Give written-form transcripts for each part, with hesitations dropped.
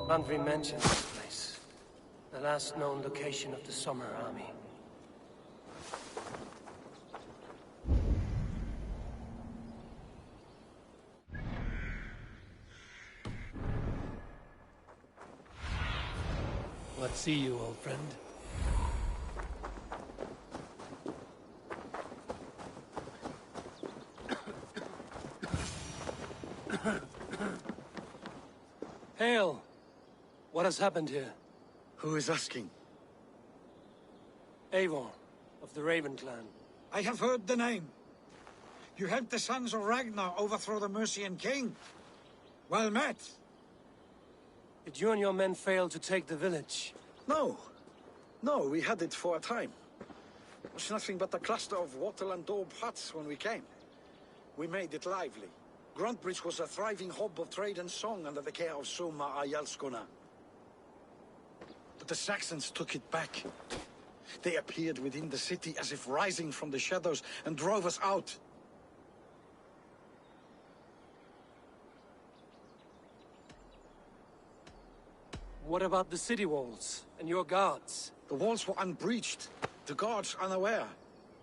Landry mentioned this place. The last known location of the Summer Army. What see you, old friend? Hail! What has happened here? Who is asking? Eivor, of the Raven clan. I have heard the name. You helped the sons of Ragnar overthrow the Mercian king. Well met. Did you and your men fail to take the village? No. No, we had it for a time. It was nothing but a cluster of wattle and daub huts when we came. We made it lively. Gruntbridge was a thriving hub of trade and song under the care of Soma Ayalskona. But the Saxons took it back. They appeared within the city as if rising from the shadows and drove us out. What about the city walls and your guards? The walls were unbreached, the guards unaware.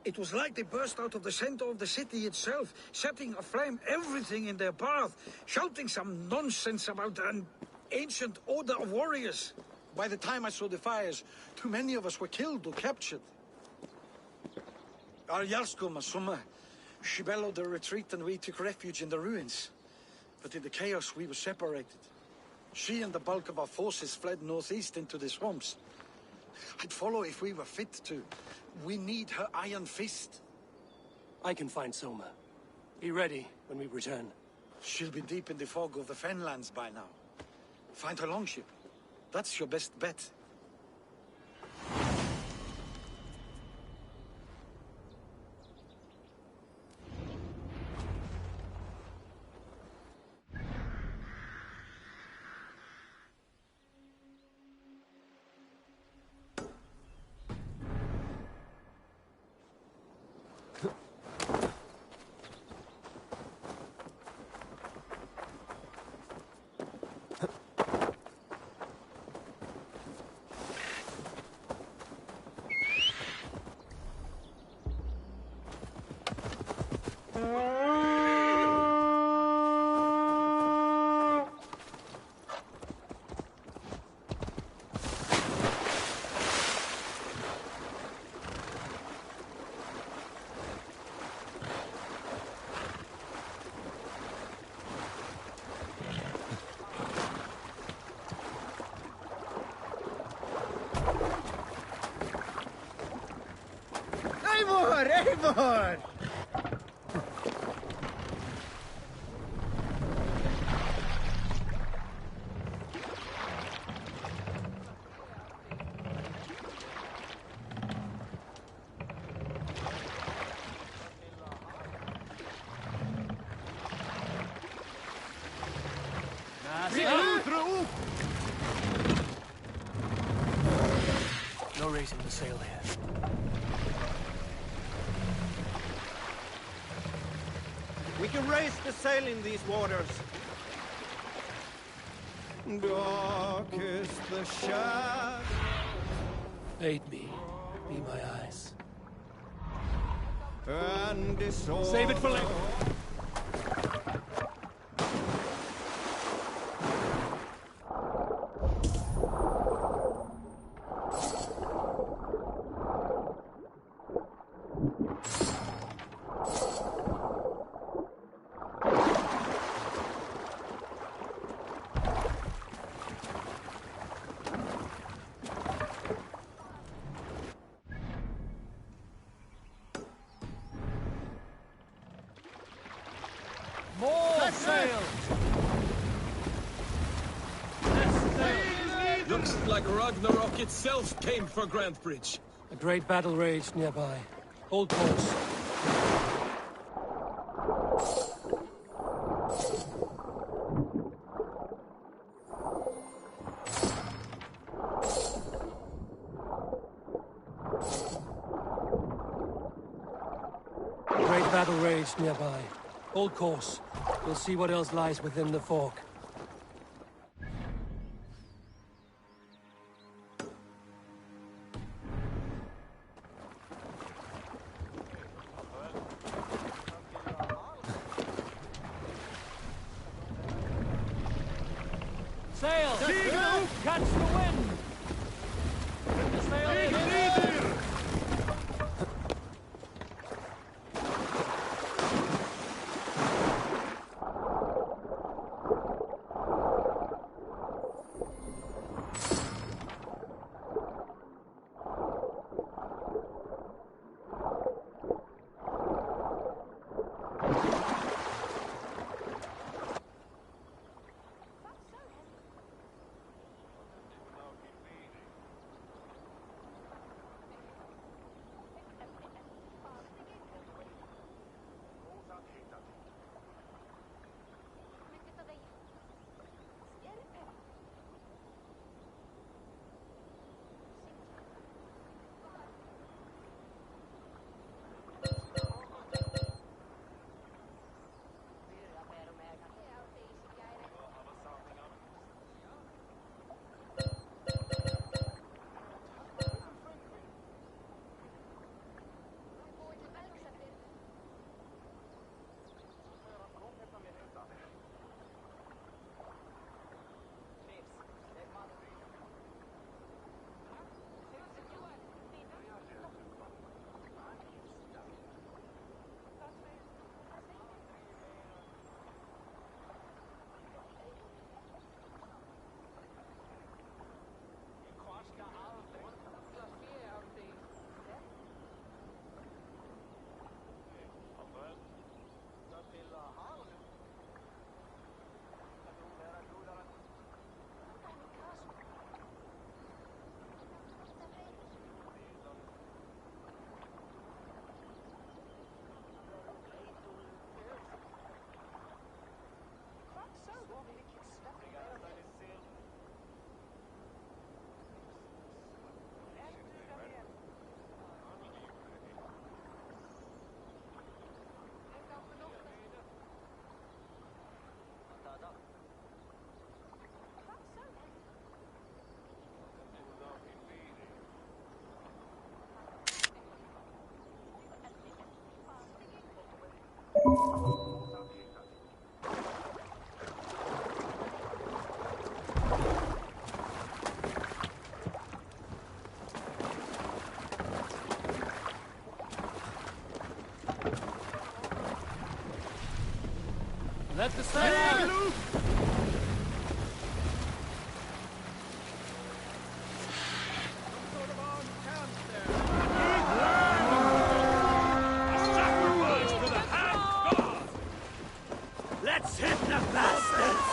It was like they burst out of the center of the city itself, setting aflame everything in their path, shouting some nonsense about an ancient order of warriors. By the time I saw the fires, too many of us were killed or captured. Our Jarlskoma, Summa, she bellowed a retreat and we took refuge in the ruins. But in the chaos we were separated. She and the bulk of our forces fled northeast into the swamps. I'd follow if we were fit to. We need her iron fist. I can find Soma. Be ready when we return. She'll be deep in the fog of the Fenlands by now. Find her longship. That's your best bet. Eivor! No raising the sail here. We can raise the sail in these waters. Dark is the shadow. Aid me. Be my eyes. And disorder. Save it for later. More sail! Looks like Ragnarok itself came for Grantbridge. A great battle raged nearby. Hold course. A great battle raged nearby. Hold course. We'll see what else lies within the fog. Sail! Catch the wind! Bring the sail in! Let the sail out! Let's hit the bastards!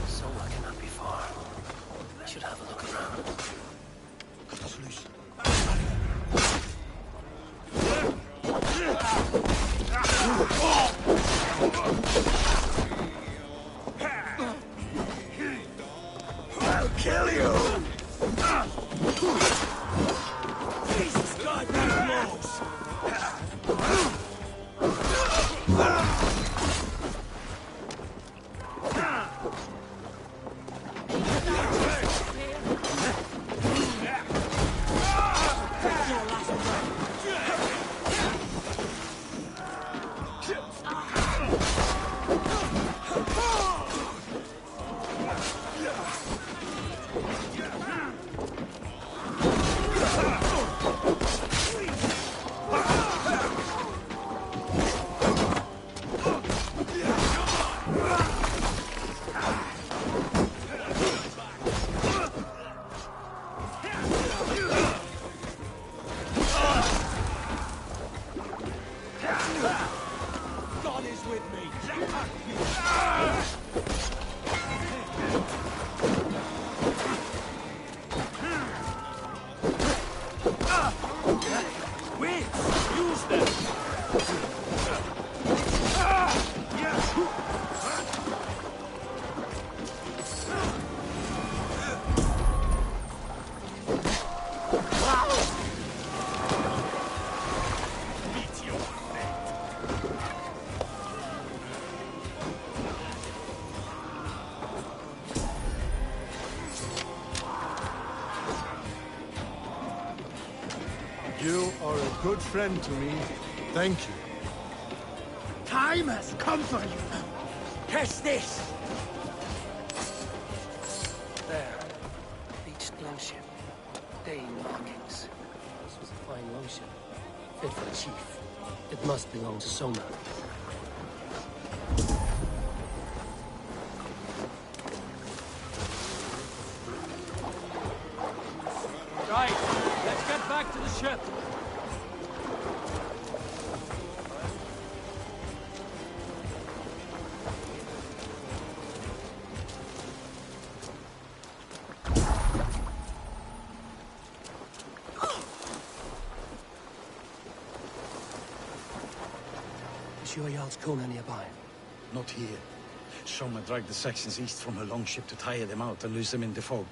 So I cannot be far. I should have a look around. Cut us loose. I'll kill you! Jesus God, that blows! God is with me! Wins! Use them! You are a good friend to me. Thank you. Time has come for you. Test this. There. Beached longship. Dane markings. This was a fine longship. Fit for a chief. It must belong to Soma. Right, let's get back to the ship. Is your Jarl's Kona nearby? Not here. Soma dragged the Saxons east from her longship to tire them out and lose them in the fog.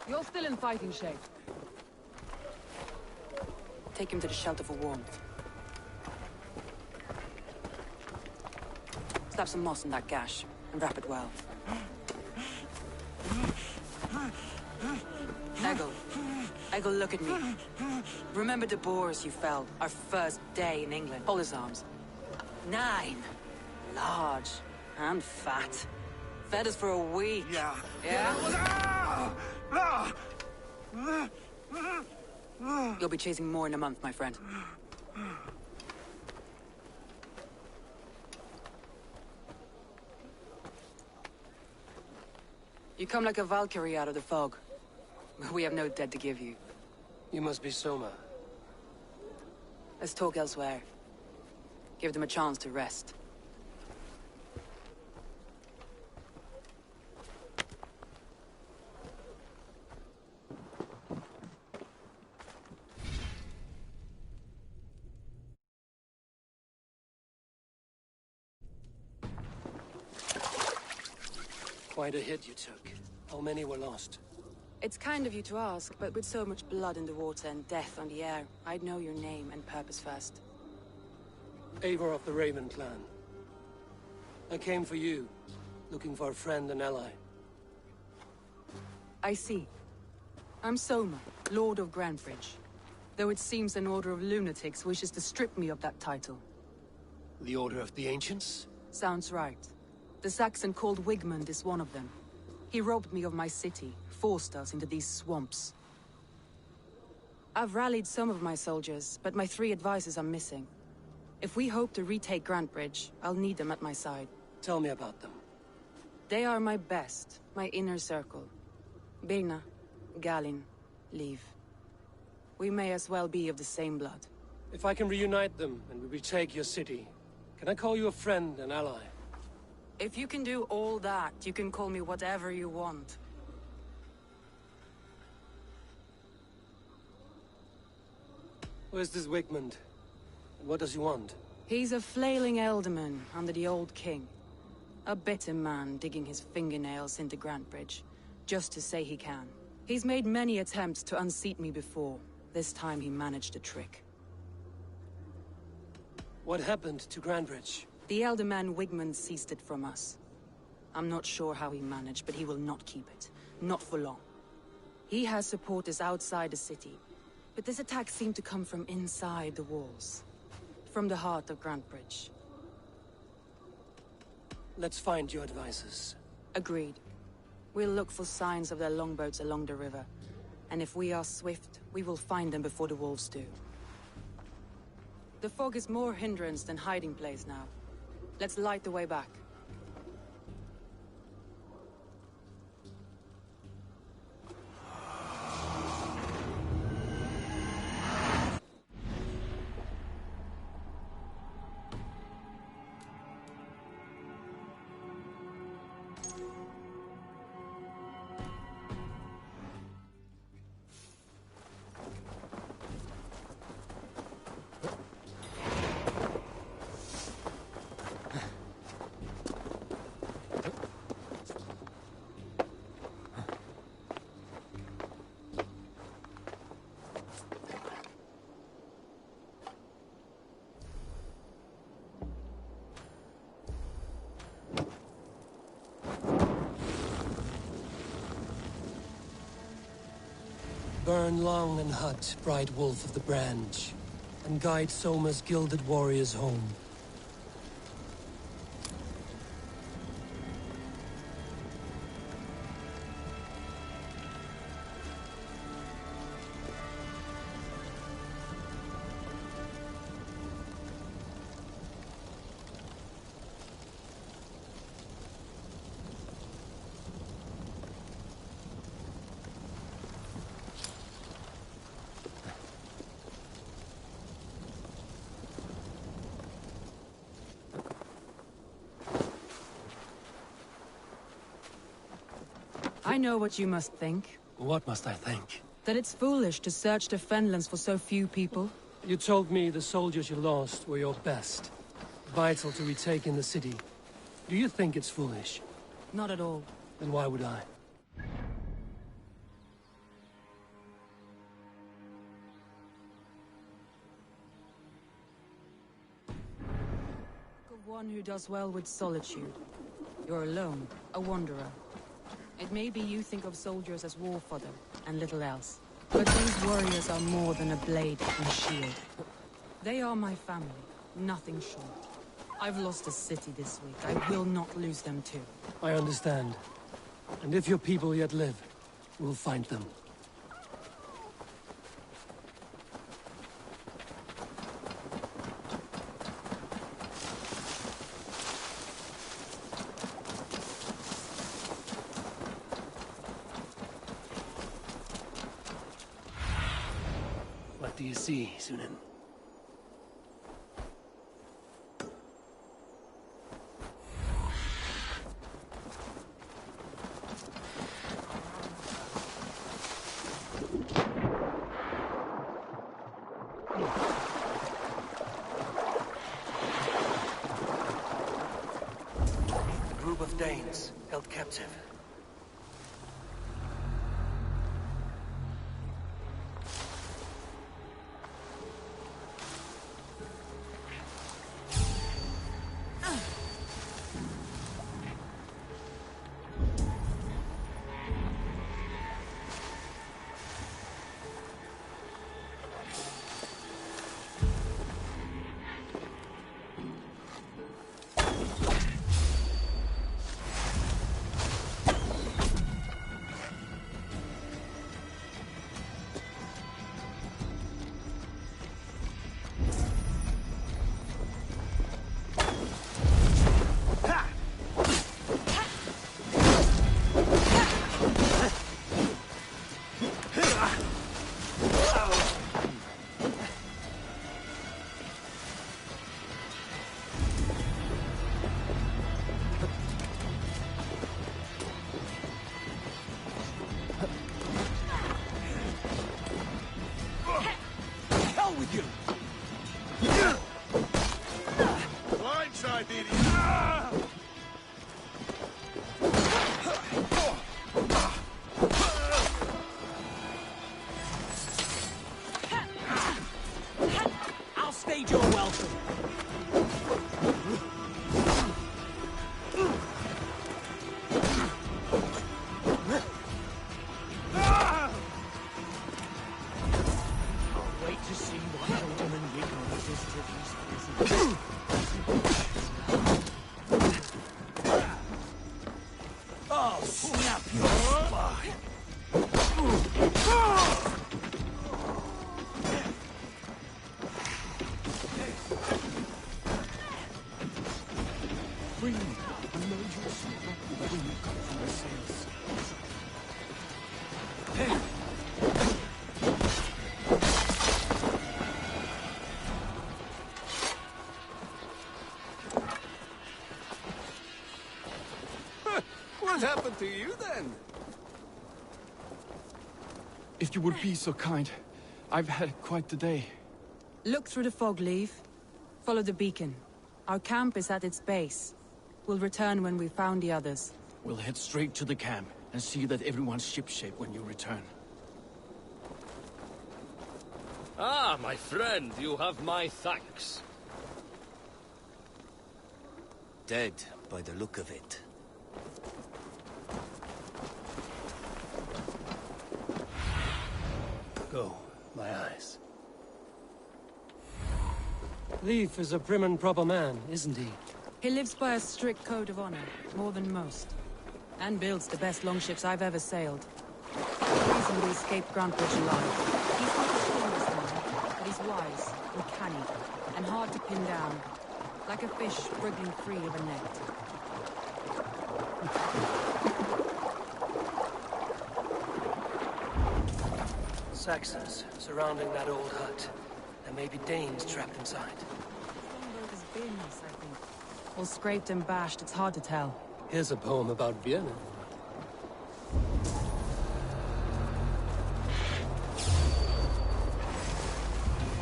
You're still in fighting shape. Take him to the shelter for warmth. Slap some moss in that gash, and wrap it well. Eggle, look at me. Remember the boars you felled, our first day in England? Hold his arms. 9. Large and fat. Fed us for a week. Yeah. Yeah? You'll be chasing more in a month, my friend. You come like a Valkyrie out of the fog. We have no dead to give you. You must be Soma. Let's talk elsewhere. Give them a chance to rest. Quite a hit you took. How many were lost? It's kind of you to ask, but with so much blood in the water and death on the air, I'd know your name and purpose first. Eivor of the Raven clan. I came for you, looking for a friend and ally. I see. I'm Soma, Lord of Grantebridge. Though it seems an order of lunatics wishes to strip me of that title. The Order of the Ancients? Sounds right. The Saxon called Wigmund is one of them. He robbed me of my city, forced us into these swamps. I've rallied some of my soldiers, but my 3 advisors are missing. If we hope to retake Grantebridge, I'll need them at my side. Tell me about them. They are my best, my inner circle. Birna, Galin, Liv. We may as well be of the same blood. If I can reunite them and we retake your city, can I call you a friend and ally? If you can do all that, you can call me whatever you want. Where's this Wigmund? And what does he want? He's a flailing elderman under the old king. A bitter man digging his fingernails into Grantbridge, just to say he can. He's made many attempts to unseat me before. This time he managed a trick. What happened to Grantbridge? The elderman Wigmund seized it from us. I'm not sure how he managed, but he will not keep it. Not for long. He has supporters outside the city, but this attack seemed to come from inside the walls. From the heart of Grantbridge. Let's find your advisors. Agreed. We'll look for signs of their longboats along the river. And if we are swift, we will find them before the wolves do. The fog is more hindrance than hiding place now. Let's light the way back. Burn Long and Hut, bright wolf of the branch, and guide Soma's gilded warriors home. I know what you must think. What must I think? That it's foolish to search the Fenlands for so few people. You told me the soldiers you lost were your best. Vital to retaking the city. Do you think it's foolish? Not at all. Then why would I? Of one who does well with solitude. You're alone, a wanderer. It may be you think of soldiers as war fodder, and little else. But these warriors are more than a blade and shield. They are my family, nothing short. I've lost a city this week. I will not lose them too. I understand. And if your people yet live, we'll find them. What do you see, Sunan? A group of Danes held captive. What happened to you then? If you would be so kind. I've had quite the day. Look through the fog, Leave. Follow the beacon. Our camp is at its base. We'll return when we've found the others. We'll head straight to the camp and see that everyone's shipshape when you return. Ah, my friend, you have my thanks. Dead, by the look of it. Go, my eyes. Leif is a prim and proper man, isn't he? He lives by a strict code of honor, more than most. And builds the best longships I've ever sailed. Recently escaped Grand Bridge alive. He's not the strongest man, but he's wise and canny, and hard to pin down. Like a fish wriggling free of a net. Saxons surrounding that old hut. There may be Danes trapped inside. Strongbow has been this, I think. All scraped and bashed, it's hard to tell. Here's a poem about Vienna.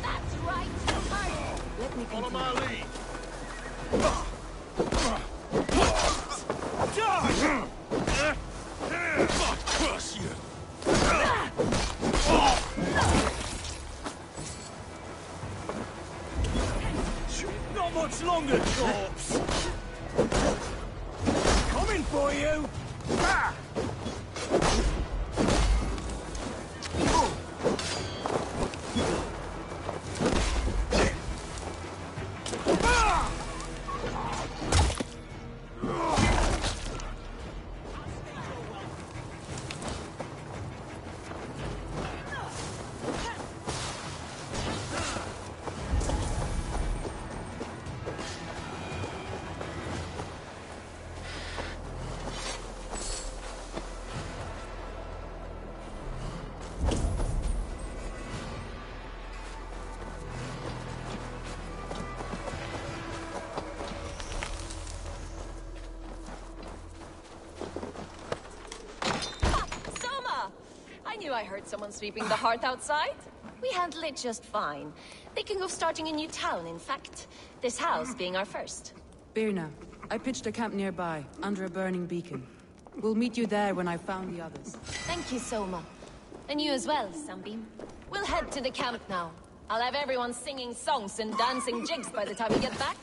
That's right! Let me Follow continue. my lead. Crush you! Not much longer, corpse! Coming for you! Ah! I heard someone sweeping the hearth outside. We handle it just fine. Thinking of starting a new town, in fact. This house being our first. Birna, I pitched a camp nearby, under a burning beacon. We'll meet you there when I've found the others. Thank you, Soma. And you as well, Sunbeam. We'll head to the camp now. I'll have everyone singing songs and dancing jigs by the time we get back.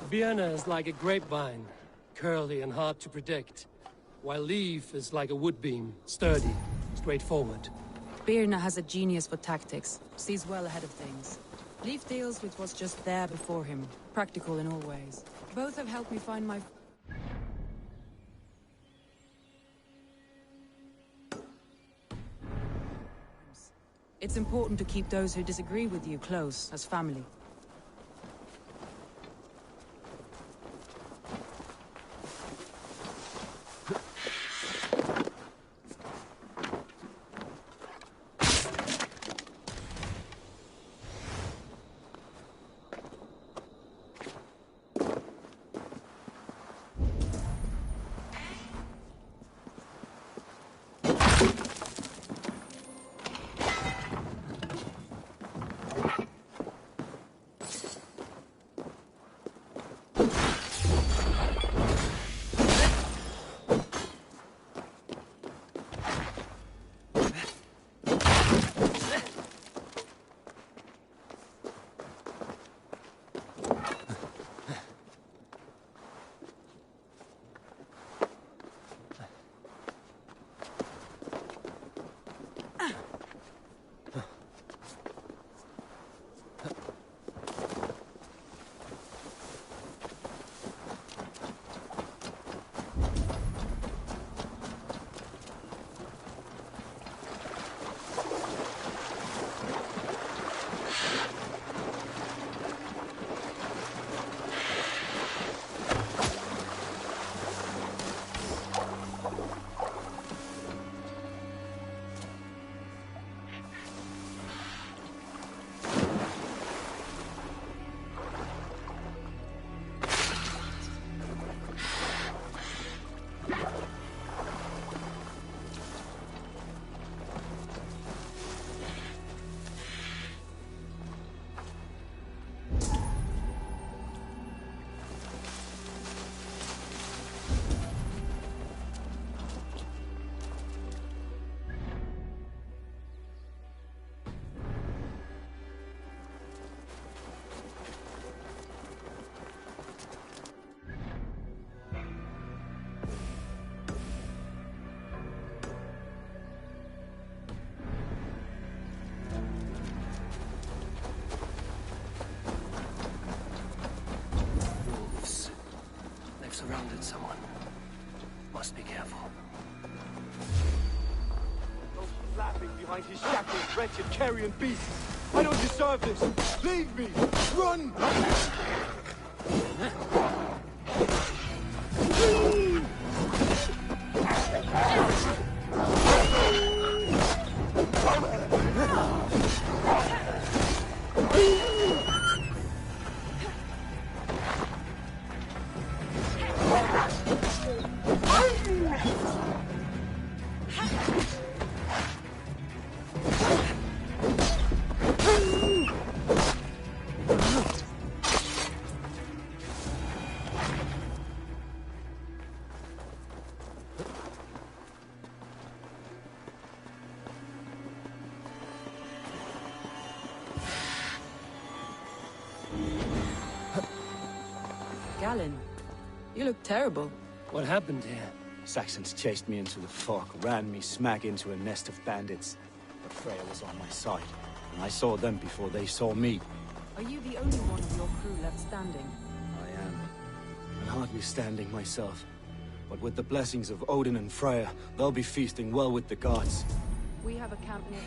Vienna is like a grapevine, curly and hard to predict, while Leif is like a woodbeam, sturdy, straightforward. Birna has a genius for tactics, sees well ahead of things. Leif deals with what's just there before him, practical in all ways. Both have helped me find my... It's important to keep those who disagree with you close, as family. surrounded someone. Must be careful. Laughing behind his shackles, wretched carrion beast. I don't deserve this. Leave me. Run! Galen, you look terrible. What happened here? Saxons chased me into the fog, ran me smack into a nest of bandits. But Freya was on my side, and I saw them before they saw me. Are you the only one of your crew left standing? I am. And hardly standing myself. But with the blessings of Odin and Freya, they'll be feasting well with the gods. We have a camp near...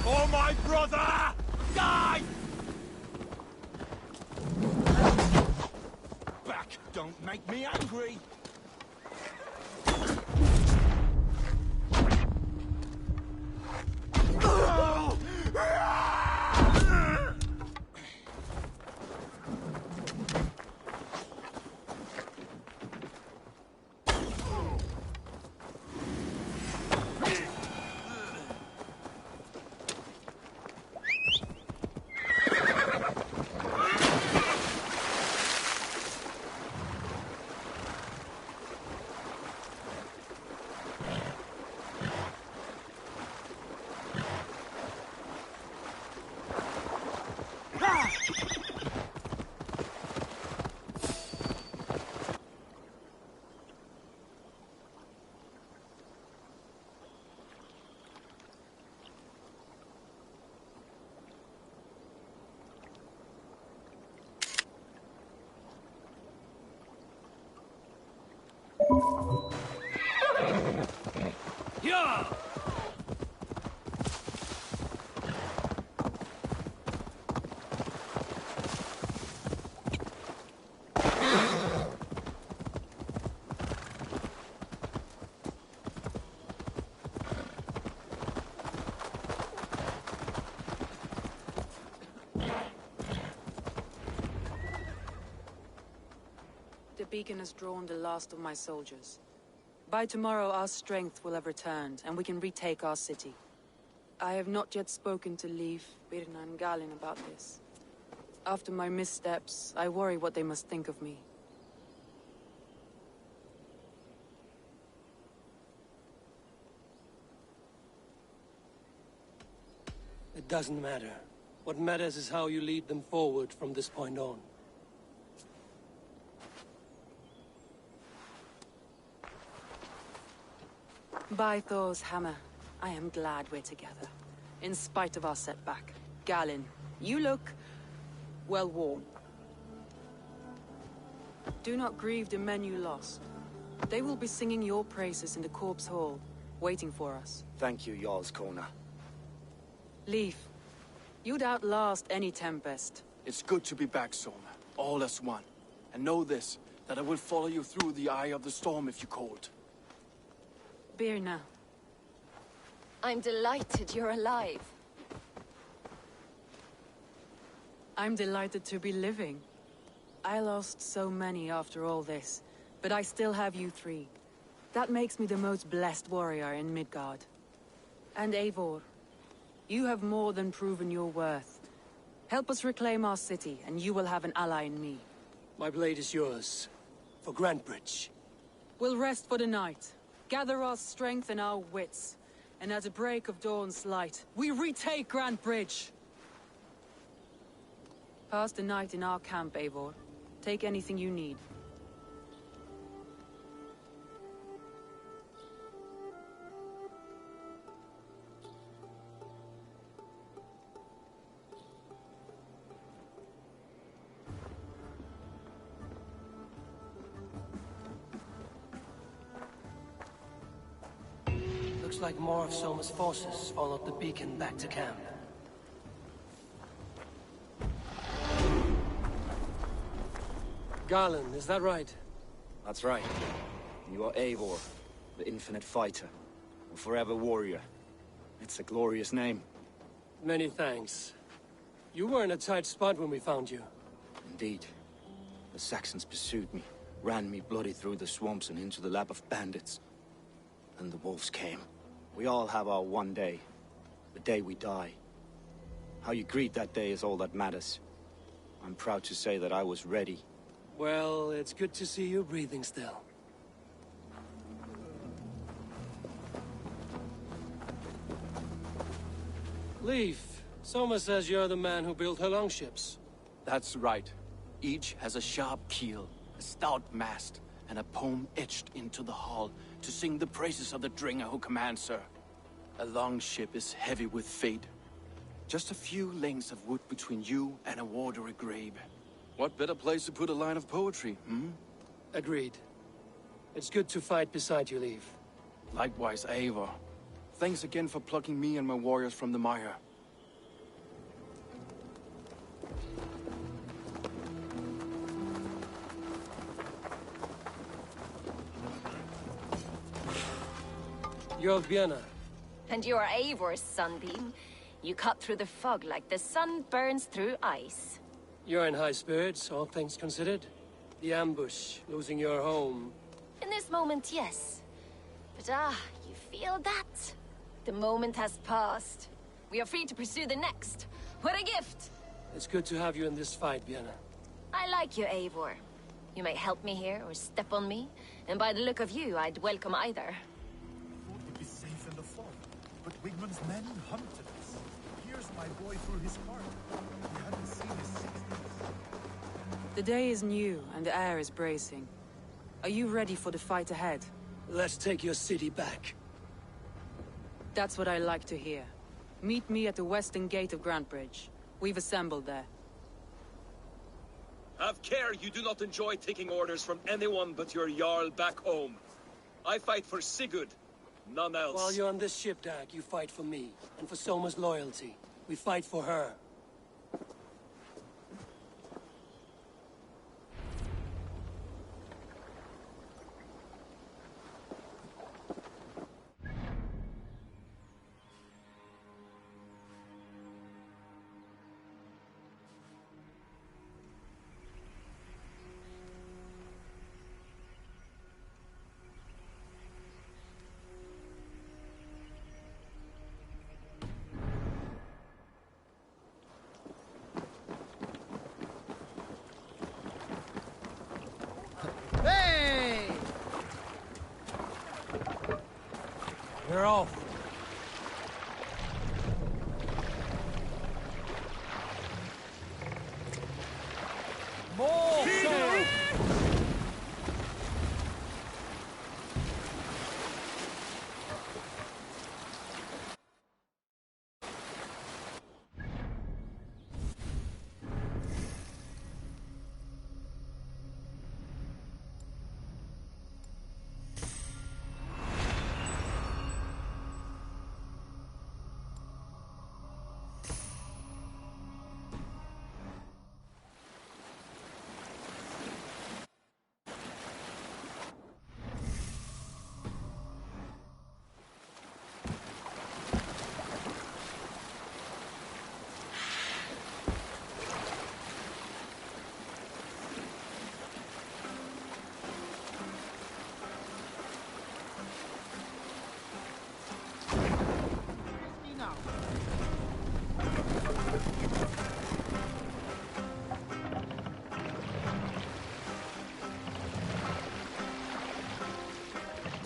Oh, my brother! Die! Back! Don't make me angry! Yeah! The beacon has drawn the last of my soldiers. By tomorrow, our strength will have returned, and we can retake our city. I have not yet spoken to Leif, Birna, and Galin about this. After my missteps, I worry what they must think of me. It doesn't matter. What matters is how you lead them forward from this point on. By Thor's hammer, I am glad we're together. In spite of our setback. Galin, you look... well worn. Do not grieve the men you lost. They will be singing your praises in the Corpse Hall, waiting for us. Thank you, Jarl's Kona. Leif, you'd outlast any tempest. It's good to be back, Soma. All as one. And know this, that I will follow you through the eye of the storm if you called. Birna. I'm delighted you're alive. I'm delighted to be living. I lost so many after all this, but I still have you three. That makes me the most blessed warrior in Midgard. And Eivor, you have more than proven your worth. Help us reclaim our city, and you will have an ally in me. My blade is yours. For Grantbridge. We'll rest for the night. Gather our strength and our wits. And at the break of dawn's light, we retake Grantbridge! Pass the night in our camp, Eivor. Take anything you need. Looks like more of Soma's forces followed the beacon back to camp. Garland, is that right? That's right. You are Eivor, the infinite fighter, a forever warrior. It's a glorious name. Many thanks. You were in a tight spot when we found you. Indeed. The Saxons pursued me, ran me bloody through the swamps and into the lap of bandits. And the wolves came. We all have our one day. The day we die. How you greet that day is all that matters. I'm proud to say that I was ready. Well, it's good to see you breathing still. Leif, Soma says you're the man who built her longships. That's right. Each has a sharp keel, a stout mast, and a poem etched into the hull to sing the praises of the Dringer who commands her. A longship is heavy with fate. Just a few lengths of wood between you and a watery grave. What better place to put a line of poetry, hmm? Agreed. It's good to fight beside you, Leif. Likewise, Eivor. Thanks again for plucking me and my warriors from the mire. You're Vienna. And you're Eivor's sunbeam. You cut through the fog like the sun burns through ice. You're in high spirits, all things considered. The ambush, losing your home. In this moment, yes. But you feel that? The moment has passed. We are free to pursue the next. What a gift! It's good to have you in this fight, Vienna. I like you, Eivor. You may help me here or step on me, and by the look of you, I'd welcome either. I thought we'd be safe in the fog, but Wigmund's men hunted us. Here's my boy through his heart. We hadn't seen his 60s. The day is new, and the air is bracing. Are you ready for the fight ahead? Let's take your city back. That's what I like to hear. Meet me at the western gate of Grantbridge. We've assembled there. Have care you do not enjoy taking orders from anyone but your Jarl back home. I fight for Sigurd, None else. While you're on this ship, Dak, you fight for me, and for Soma's loyalty. We fight for her. Hey! We're off. More sail!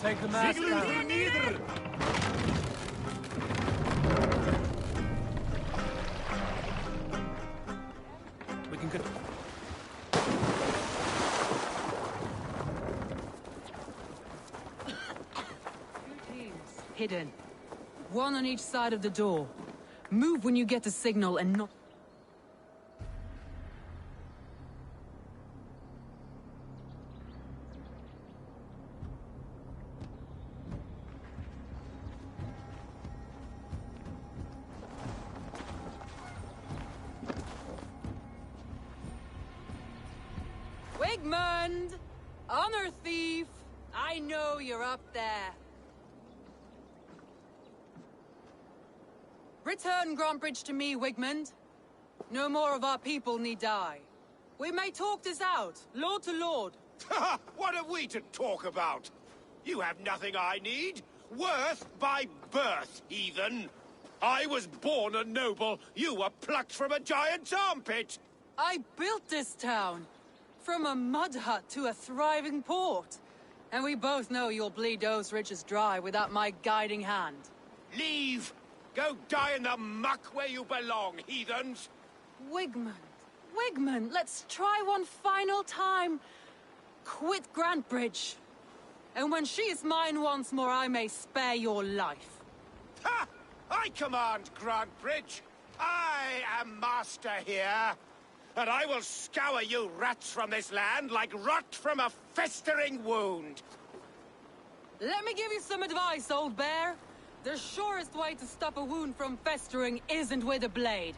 Take the mast down. We can get... Hidden. One on each side of the door. Move when you get the signal and not... Wigmund! Honor thief! I know you're up there. Return Grantbridge to me, Wigmund. No more of our people need die. We may talk this out, lord to lord. What are we to talk about? You have nothing I need. Worth by birth, heathen. I was born a noble. You were plucked from a giant's armpit. I built this town. From a mud hut to a thriving port. And we both know you'll bleed those riches dry without my guiding hand. Leave! Go die in the muck where you belong, heathens! Wigmund, Wigmund, let's try one final time. Quit Grantbridge. And when she is mine once more, I may spare your life. Ha! I command Grantbridge. I am master here. And I will scour you rats from this land like rot from a festering wound. Let me give you some advice, old bear. The surest way to stop a wound from festering isn't with a blade.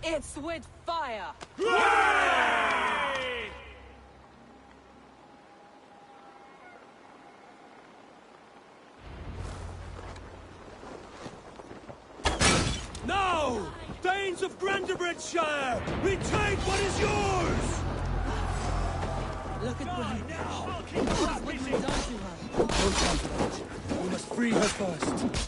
It's with fire. Hooray! Now! Danes of Grantebridgeshire! Retake what is yours! Look at Grantbridge. What has Wigmund done to her? Don't come to that. We must free her first.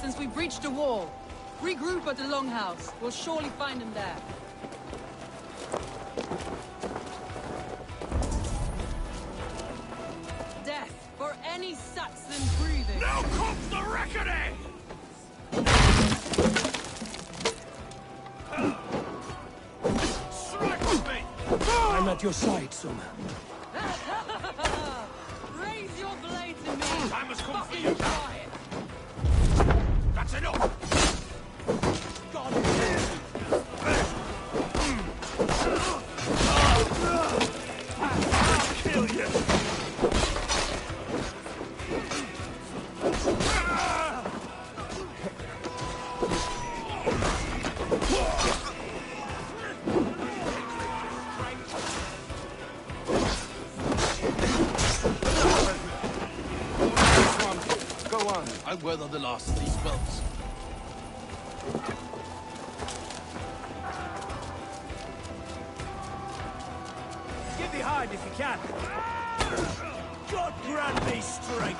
since we breached the wall. Regroup at the Longhouse. We'll surely find him there. Death for any Saxon breathing. Now comes the reckoning! Strike with me! I'm at your side, Soma. Raise your blade to me! I must come for you now! That's enough! God I'll kill you! Go on. I'll weather the last of these wells. Get behind if you can. God grant me strength.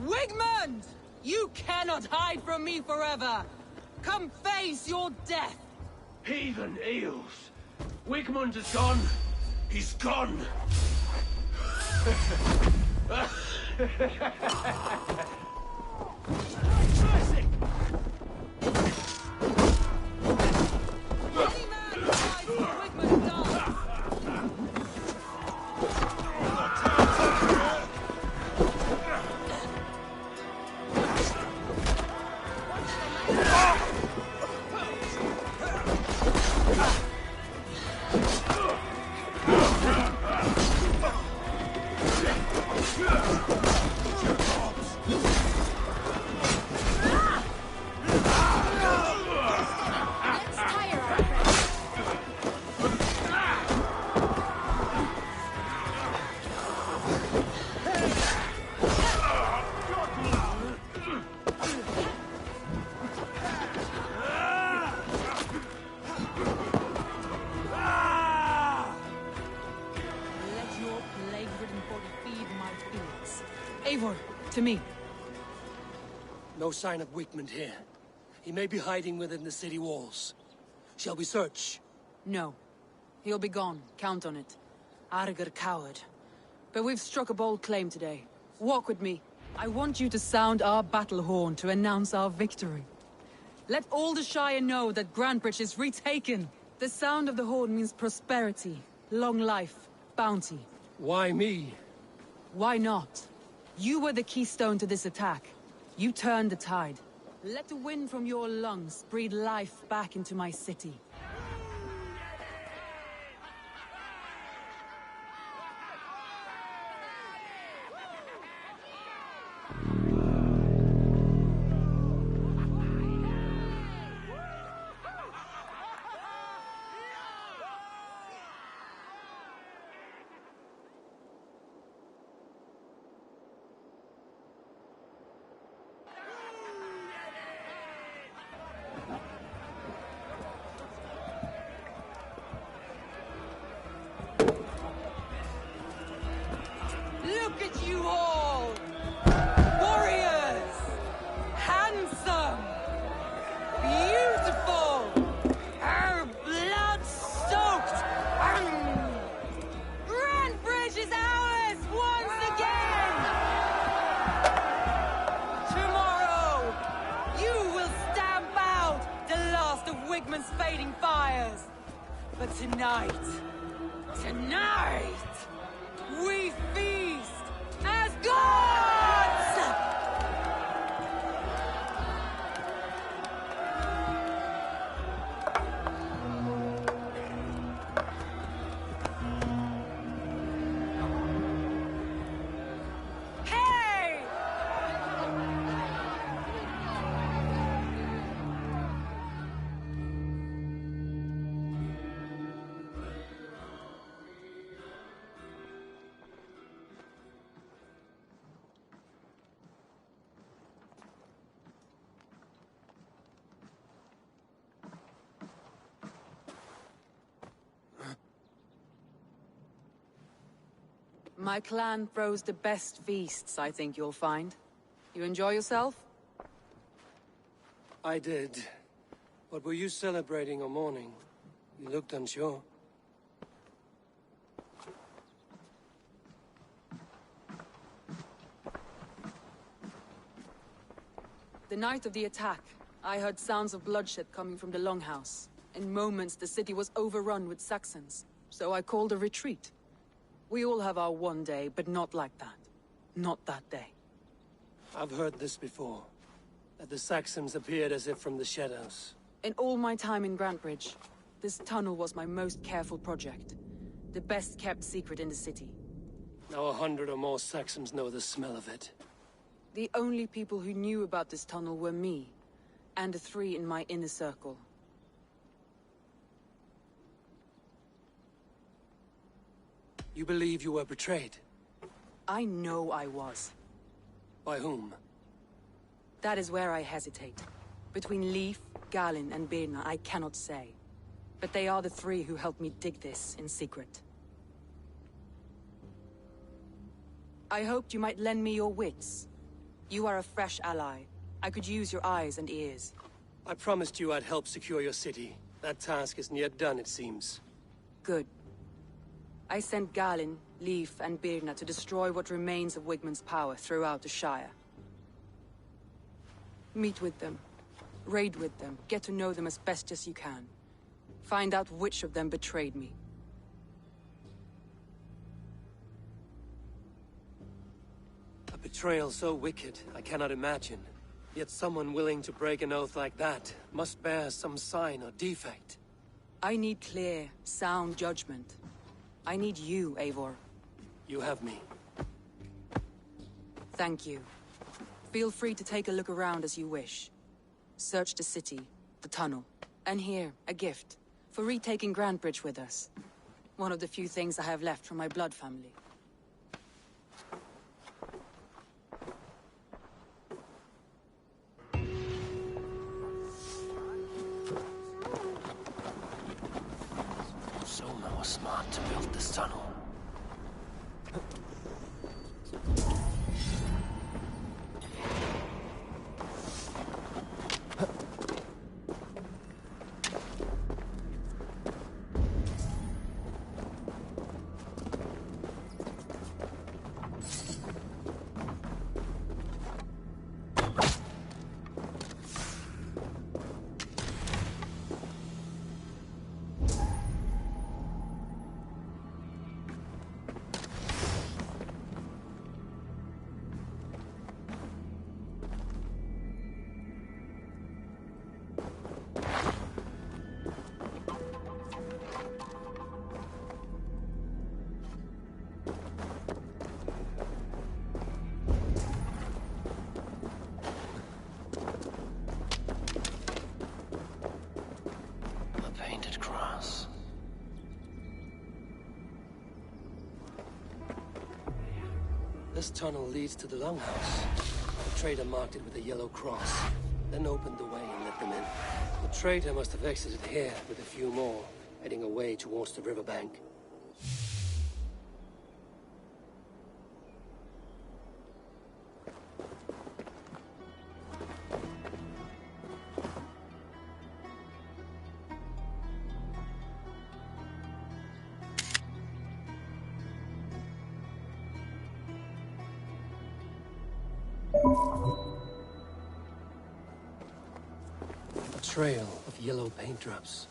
Wigmund! You cannot hide from me forever! Come face your death! Heathen eels. Wigmund is gone. He's gone. Any man who hides from Wigmund dies! Eivor, to me. No sign of Wigmund here. He may be hiding within the city walls. Shall we search? No. He'll be gone. Count on it. Arger coward. But we've struck a bold claim today. Walk with me. I want you to sound our battle horn to announce our victory. Let all the Shire know that Grantebridge is retaken. The sound of the horn means prosperity, long life, bounty. Why me? Why not? You were the keystone to this attack. You turned the tide. Let the wind from your lungs breathe life back into my city. Look at you all! Warriors! Handsome! Beautiful! Blood-soaked! Grantebridge is ours once again! Tomorrow, you will stamp out the last of Wigmund's fading fires. But tonight... We feast as gods! Hey! My clan throws the best feasts, I think you'll find. You enjoy yourself? I did. But were you celebrating or mourning? You looked unsure. The night of the attack, I heard sounds of bloodshed coming from the Longhouse. In moments, the city was overrun with Saxons, so I called a retreat. We all have our one day, but not like that. Not that day. I've heard this before. That the Saxons appeared as if from the shadows. In all my time in Grantbridge, this tunnel was my most careful project. The best kept secret in the city. Now 100 or more Saxons know the smell of it. The only people who knew about this tunnel were me, and the 3 in my inner circle. You believe you were betrayed? I know I was. By whom? That is where I hesitate. Between Leif, Galin, and Birna, I cannot say. But they are the 3 who helped me dig this in secret. I hoped you might lend me your wits. You are a fresh ally. I could use your eyes and ears. I promised you I'd help secure your city. That task isn't yet done, it seems. Good. I sent Galin, Leif, and Birna to destroy what remains of Wigmund's power throughout the Shire. Meet with them. Raid with them. Get to know them as best as you can. Find out which of them betrayed me. A betrayal so wicked, I cannot imagine. Yet someone willing to break an oath like that must bear some sign or defect. I need clear, sound judgment. I need you, Eivor. You have me. Thank you. Feel free to take a look around as you wish. Search the city, the tunnel, and here, a gift. For retaking Grantbridge with us. One of the few things I have left from my blood family. Soma was smart to build this tunnel. This tunnel leads to the Longhouse. The trader marked it with a yellow cross, then opened the way and let them in. The trader must have exited here with a few more, heading away towards the riverbank. A trail of yellow paint drops.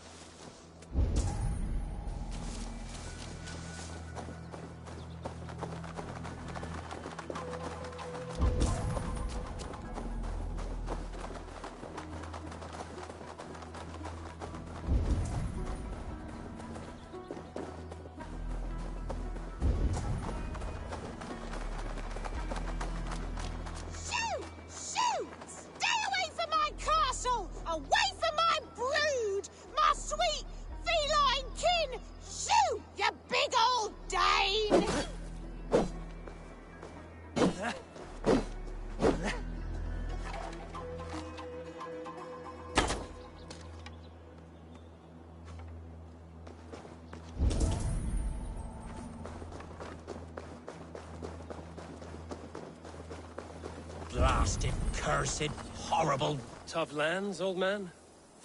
Blasted, cursed, horrible... Tough lands, old man?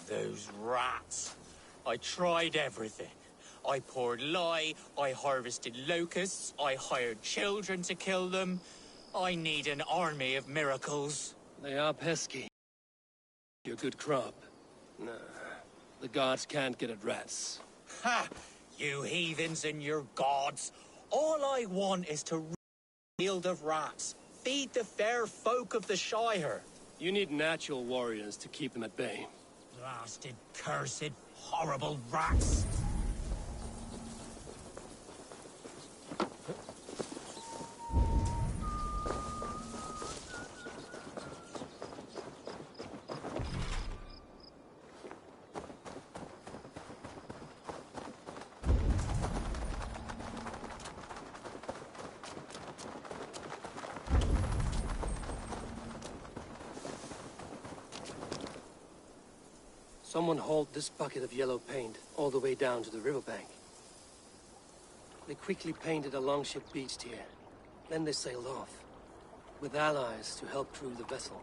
Those rats. I tried everything. I poured lye, I harvested locusts, I hired children to kill them. I need an army of miracles. They are pesky. Your good crop. Nah, the gods can't get at rats. Ha! You heathens and your gods. All I want is to rid the field of rats. Feed the fair folk of the Shire. You need natural warriors to keep them at bay. Blasted, cursed, horrible rats. Someone hauled this bucket of yellow paint all the way down to the riverbank. They quickly painted a longship beached here. Then they sailed off, with allies to help crew the vessel.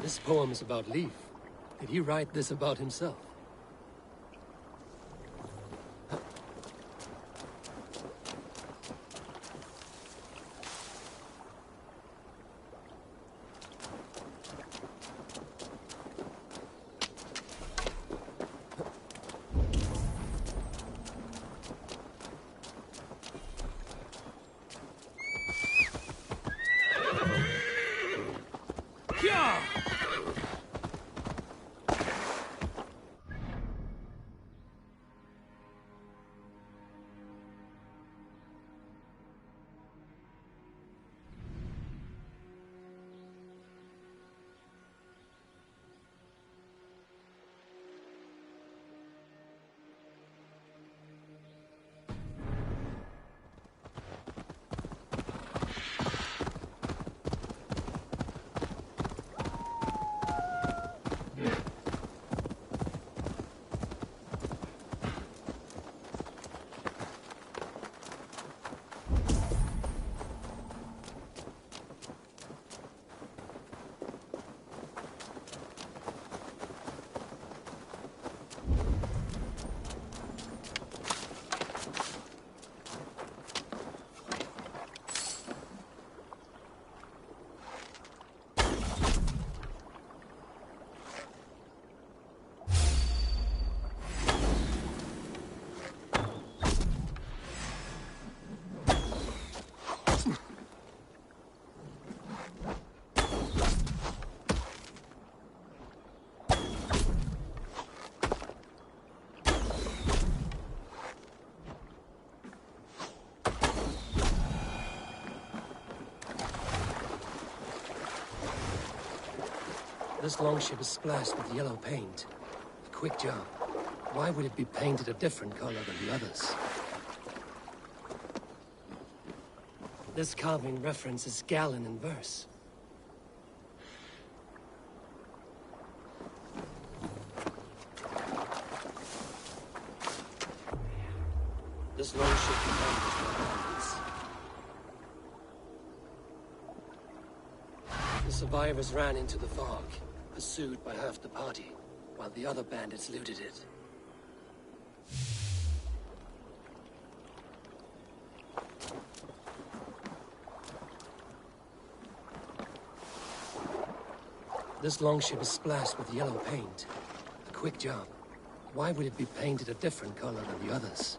This poem is about Leif. Did he write this about himself? This longship is splashed with yellow paint. A quick job. Why would it be painted a different color than the others? This carving references Gallon in verse. This longship becomes bandits. The survivors ran into the fog, pursued by half the party, while the other bandits looted it. This longship is splashed with yellow paint. A quick job. Why would it be painted a different color than the others?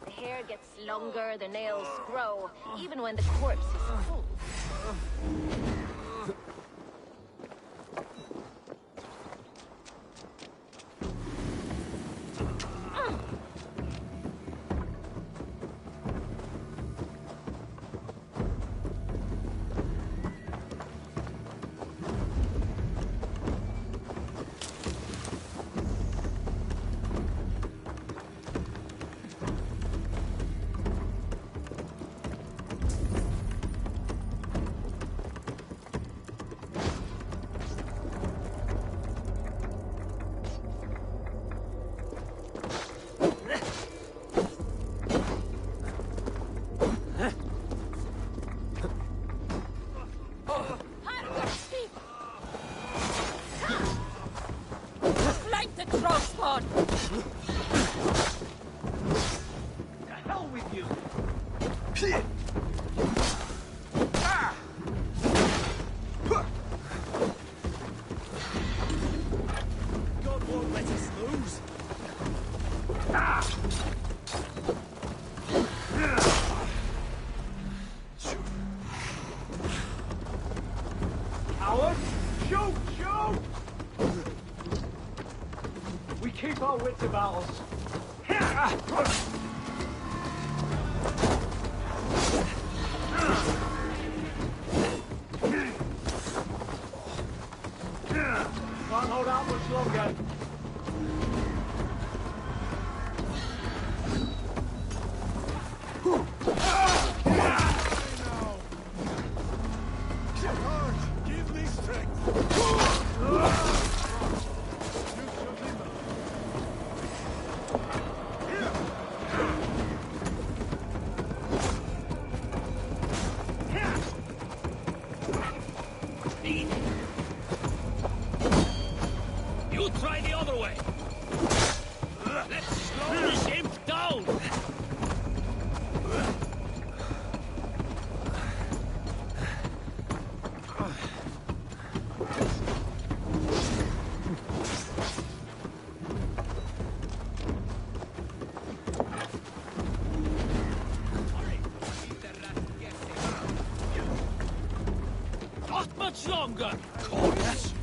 The hair gets longer, the nails grow, even when the corpse is cold. Flank the crossbod! The hell with you! God won't let us lose. Coward! Shoot! Shoot! We keep our wits about us. Can't hold out much longer. Give me strength. You try the other way. Let's slow this imp down. Not much longer. Corpse.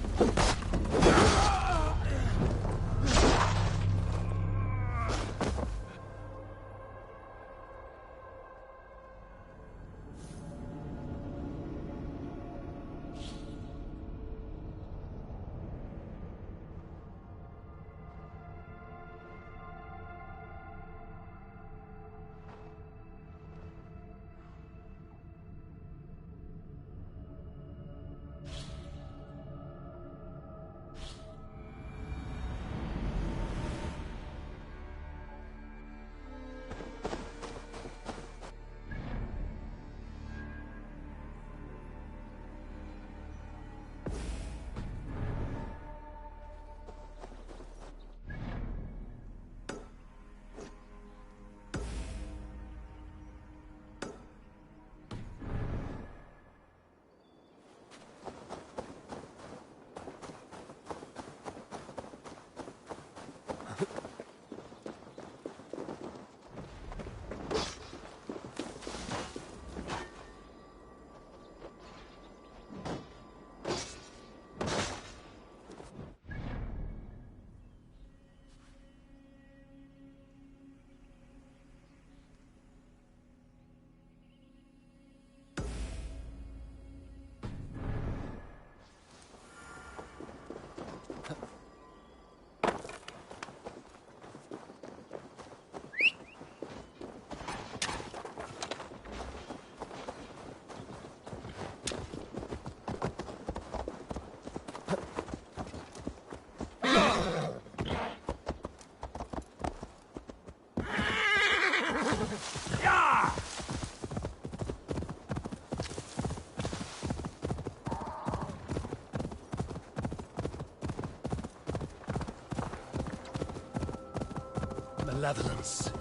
Malevolence.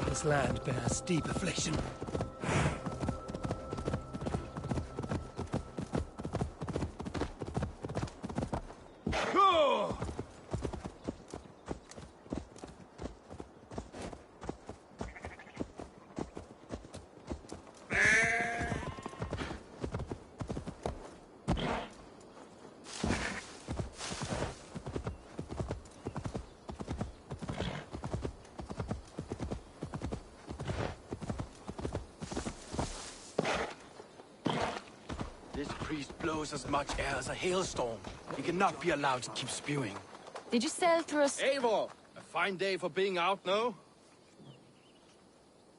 This land bears deep affliction. blows as much air as a hailstorm. He cannot be allowed to keep spewing. Did you sail through a... Eivor! A fine day for being out, no?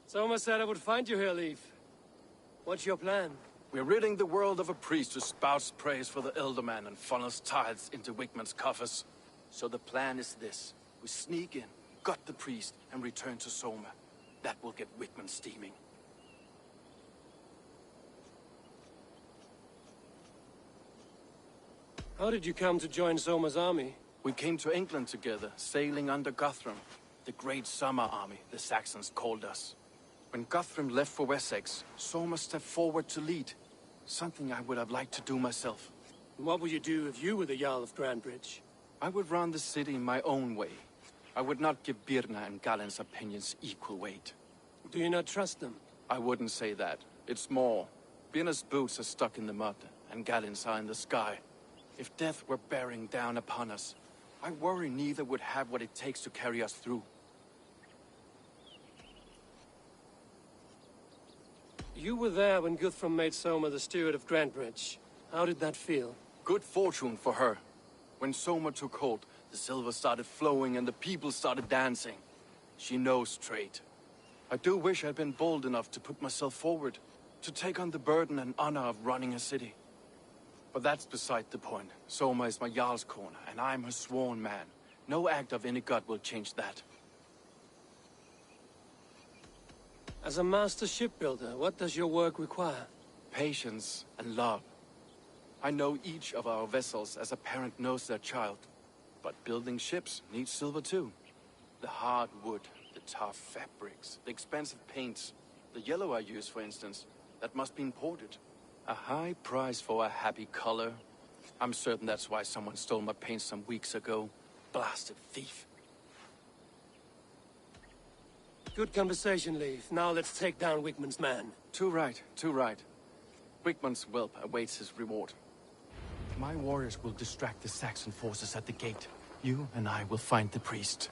Soma said I would find you here, Leif. What's your plan? We're ridding the world of a priest who spouts praise for the Elderman and funnels tithes into Wigmund's coffers. So the plan is this. We sneak in, gut the priest, and return to Soma. That will get Wigmund steaming. How did you come to join Soma's army? We came to England together, sailing under Guthrum. The Great Summer Army, the Saxons called us. When Guthrum left for Wessex, Soma stepped forward to lead. Something I would have liked to do myself. What would you do if you were the Jarl of Grandbridge? I would run the city my own way. I would not give Birna and Galen's opinions equal weight. Do you not trust them? I wouldn't say that. It's more. Birna's boots are stuck in the mud, and Galen's are in the sky. If death were bearing down upon us, I worry neither would have what it takes to carry us through. You were there when Guthrum made Soma the steward of Grandbridge. How did that feel? Good fortune for her. When Soma took hold, the silver started flowing and the people started dancing. She knows trade. I do wish I'd been bold enough to put myself forward, to take on the burden and honor of running a city. But that's beside the point. Soma is my Jarl's corner, and I'm her sworn man. No act of any god will change that. As a master shipbuilder, what does your work require? Patience and love. I know each of our vessels as a parent knows their child. But building ships needs silver too. The hard wood, the tough fabrics, the expensive paints. The yellow I use, for instance, that must be imported. A high price for a happy color. I'm certain that's why someone stole my paint some weeks ago. Blasted thief. Good conversation, Leif. Now let's take down Wigmund's man. Too right, too right. Wigmund's whelp awaits his reward. My warriors will distract the Saxon forces at the gate. You and I will find the priest.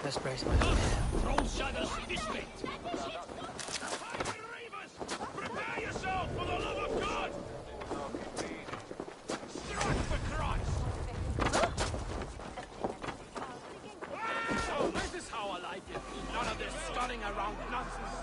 Let's brace myself. Throw shadows this way. Prepare yourself for the love of God! Strike for Christ! Oh, this is how I like it. None of this stunning around nonsense.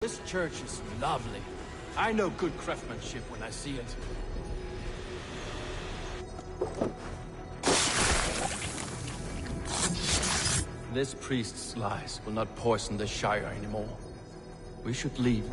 This church is lovely. I know good craftsmanship when I see it. This priest's lies will not poison the Shire anymore. We should leave.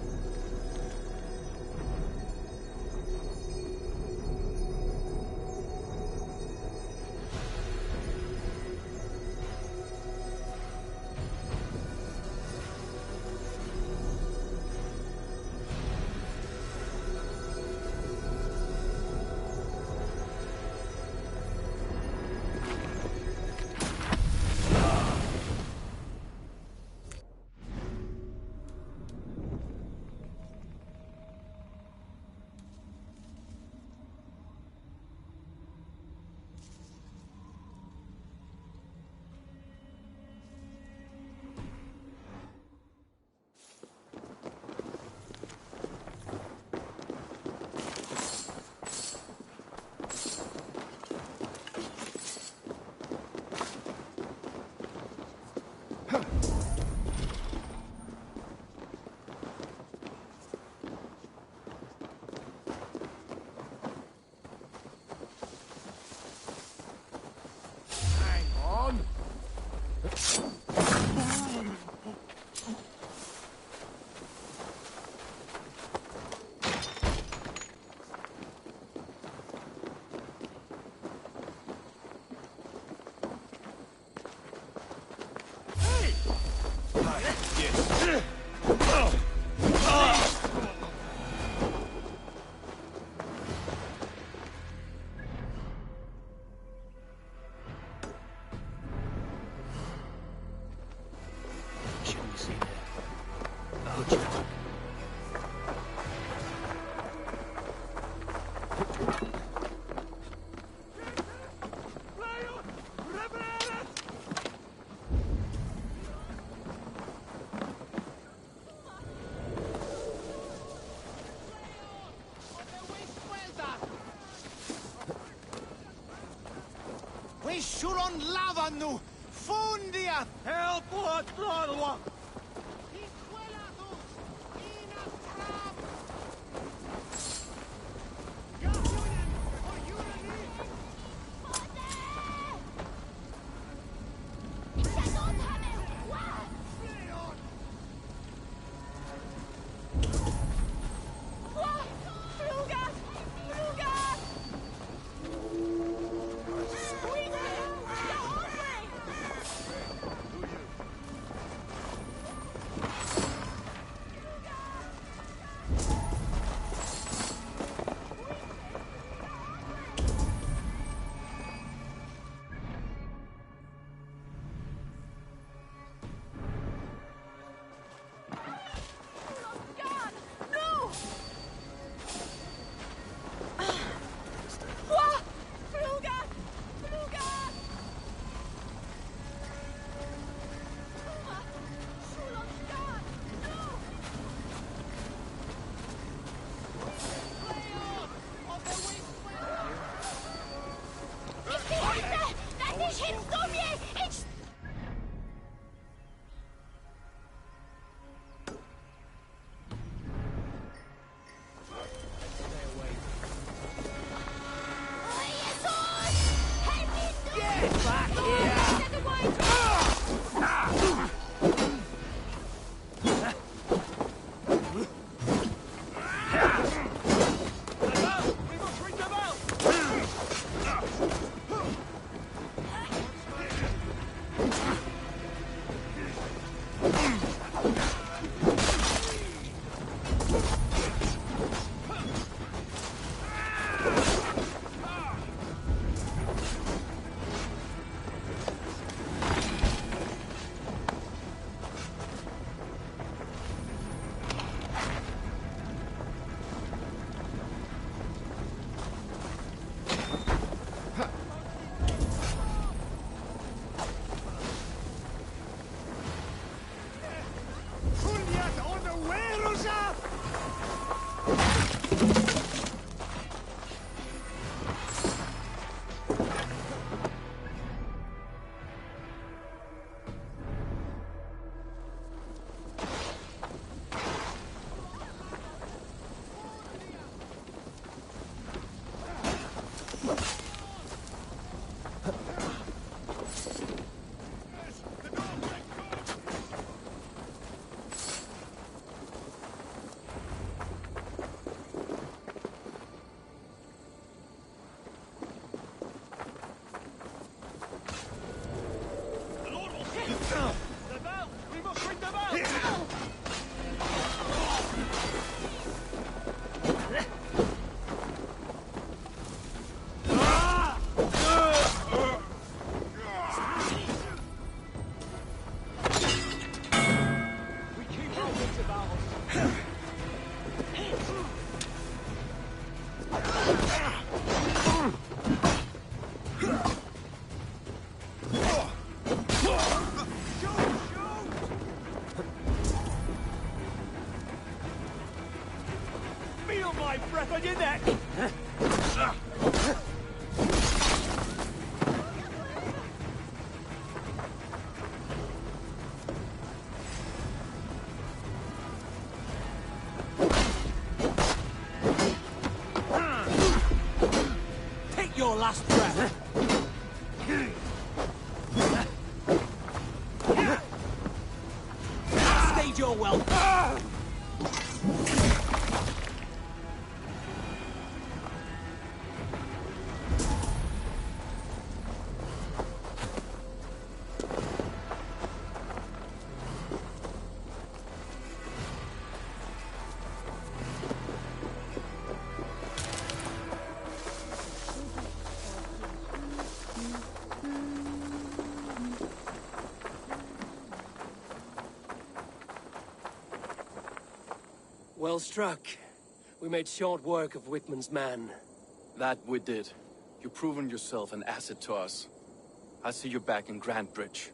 Suron lavanu! Fundia! Helpua trolua! Feel my breath on your neck! Take your last breath! Stage your wealth! Well struck. We made short work of Wigman's man. That we did. You've proven yourself an asset to us. I'll see you back in Grand Bridge.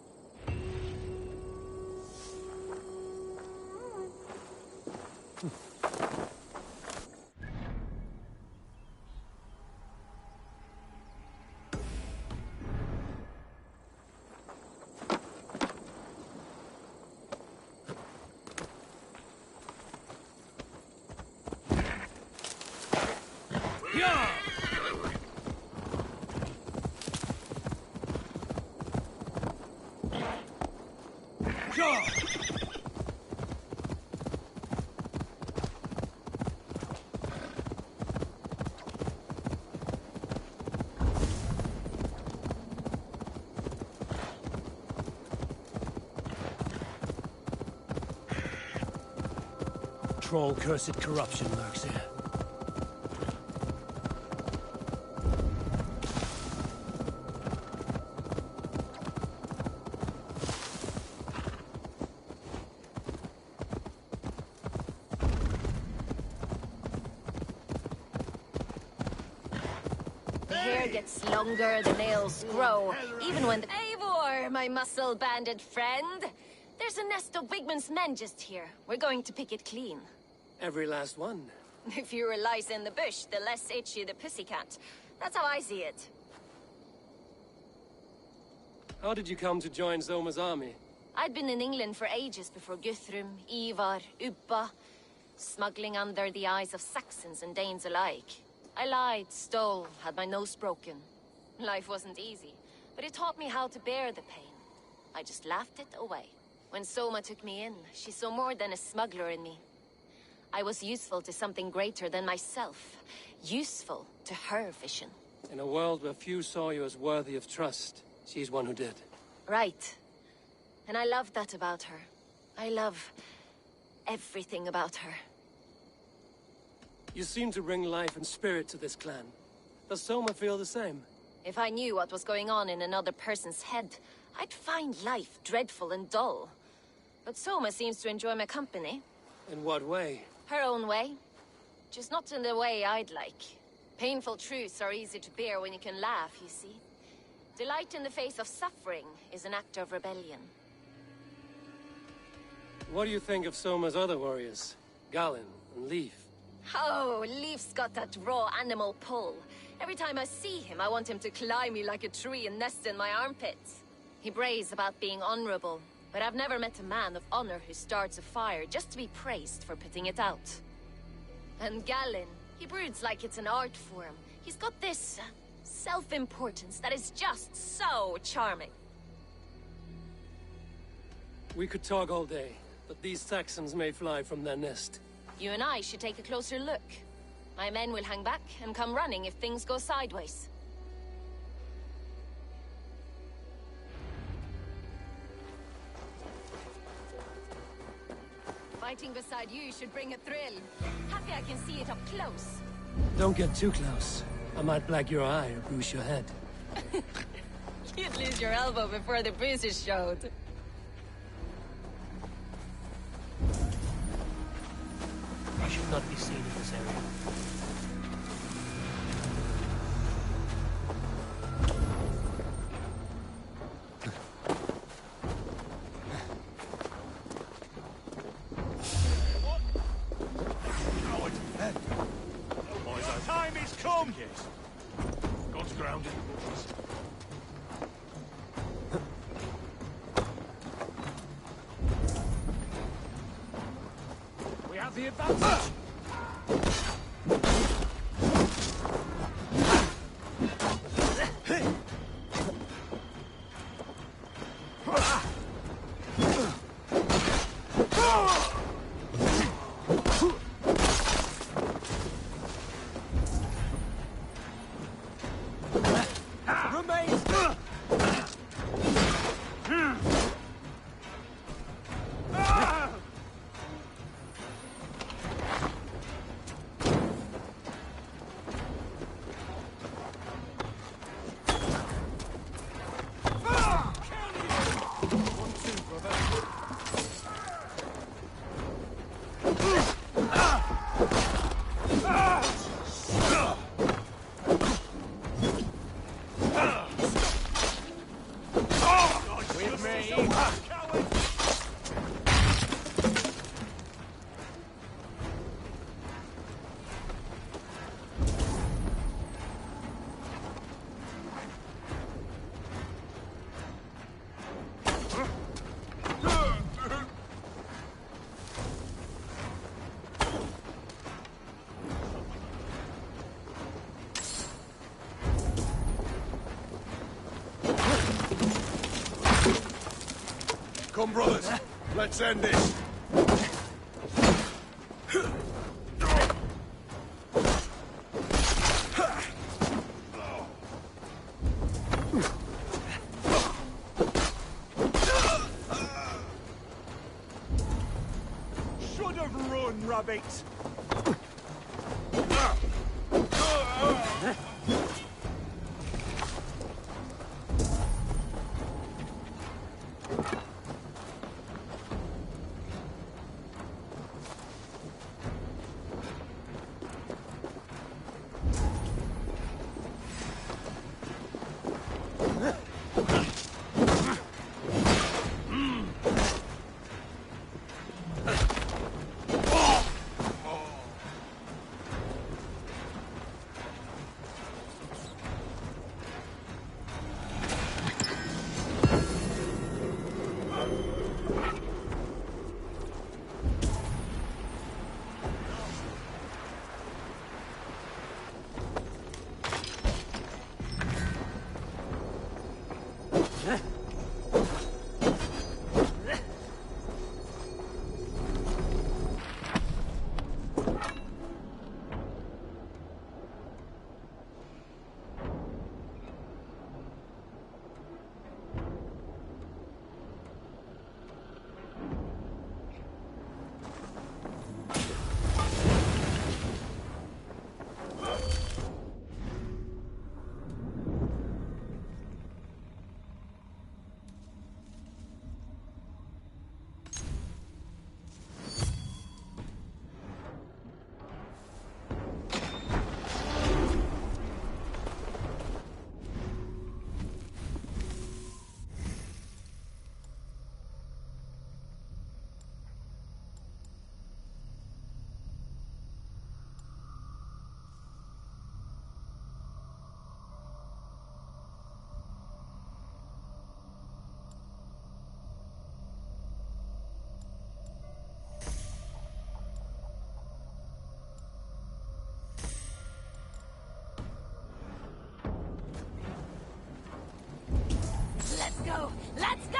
Troll cursed corruption lurks here. The hair gets longer, the nails grow, even when the... Eivor, my muscle-banded friend! There's a nest of Wigman's men just here. We're going to pick it clean. Every last one. The fewer lice in the bush, the less itchy the pussycat. That's how I see it. How did you come to join Zoma's army? I'd been in England for ages before Guthrum, Ivar, Ubba, smuggling under the eyes of Saxons and Danes alike. I lied, stole, had my nose broken. Life wasn't easy, but it taught me how to bear the pain. I just laughed it away. When Soma took me in, she saw more than a smuggler in me. I was useful to something greater than myself. Useful to her vision. In a world where few saw you as worthy of trust, she's one who did. Right. And I love that about her. I love everything about her. You seem to bring life and spirit to this clan. Does Soma feel the same? If I knew what was going on in another person's head, I'd find life dreadful and dull. But Soma seems to enjoy my company. In what way? Her own way. Just not in the way I'd like. Painful truths are easy to bear when you can laugh, you see. Delight in the face of suffering is an act of rebellion. What do you think of Soma's other warriors? Galen and Leaf? Oh, Leaf's got that raw animal pull. Every time I see him, I want him to climb me like a tree and nest in my armpits. He brays about being honorable, but I've never met a man of honor who starts a fire just to be praised for putting it out. And Galen, he broods like it's an art form. He's got this self-importance that is just so charming. We could talk all day, but these Saxons may fly from their nest. You and I should take a closer look. My men will hang back and come running if things go sideways. Fighting beside you should bring a thrill. Happy I can see it up close. Don't get too close. I might black your eye or bruise your head. You'd lose your elbow before the bruises showed. I should not be seen in this area. just in case. God's grounded. We have the advantage. Come, brothers. Let's end this. Should have run, rabbit. Let's go! Let's go!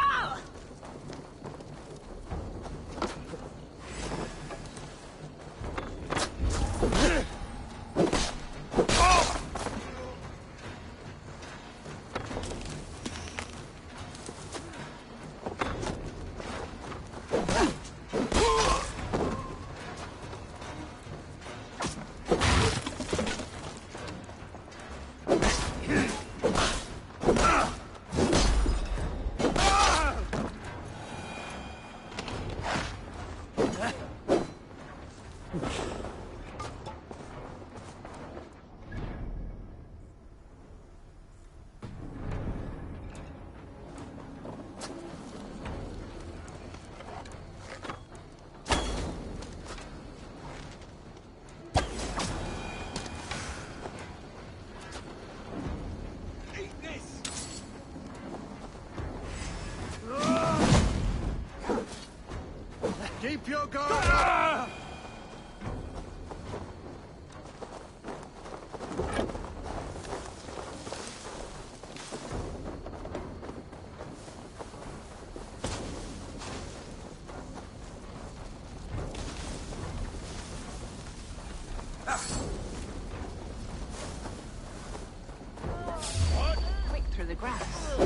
Quick through the grass.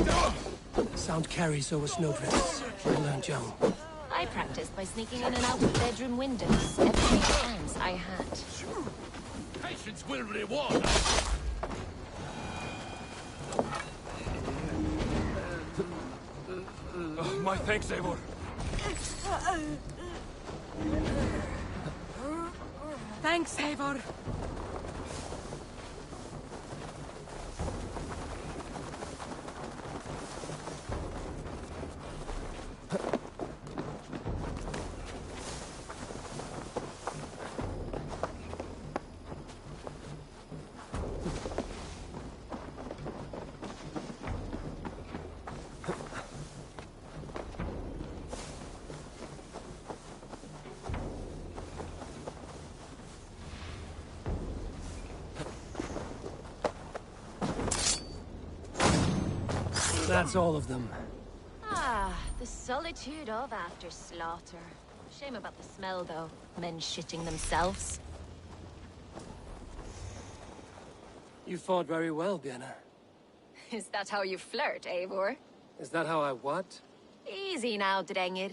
Sound carries over snowdrifts. I learned young. I practiced by sneaking in and out of bedroom windows every chance I had. Patience will reward us. My thanks, Eivor. Thanks, Eivor. That's all of them. Ah, the solitude of after slaughter. Shame about the smell, though. Men shitting themselves. You fought very well, Björna. Is that how you flirt, Eivor? Is that how I what? Easy now, Drengir.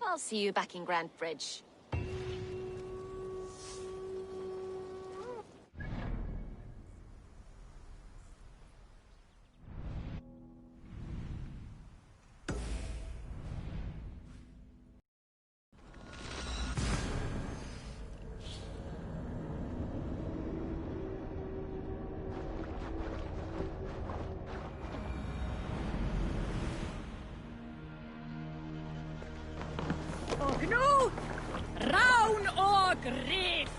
I'll see you back in Grant Bridge. Gnu! Round or grief!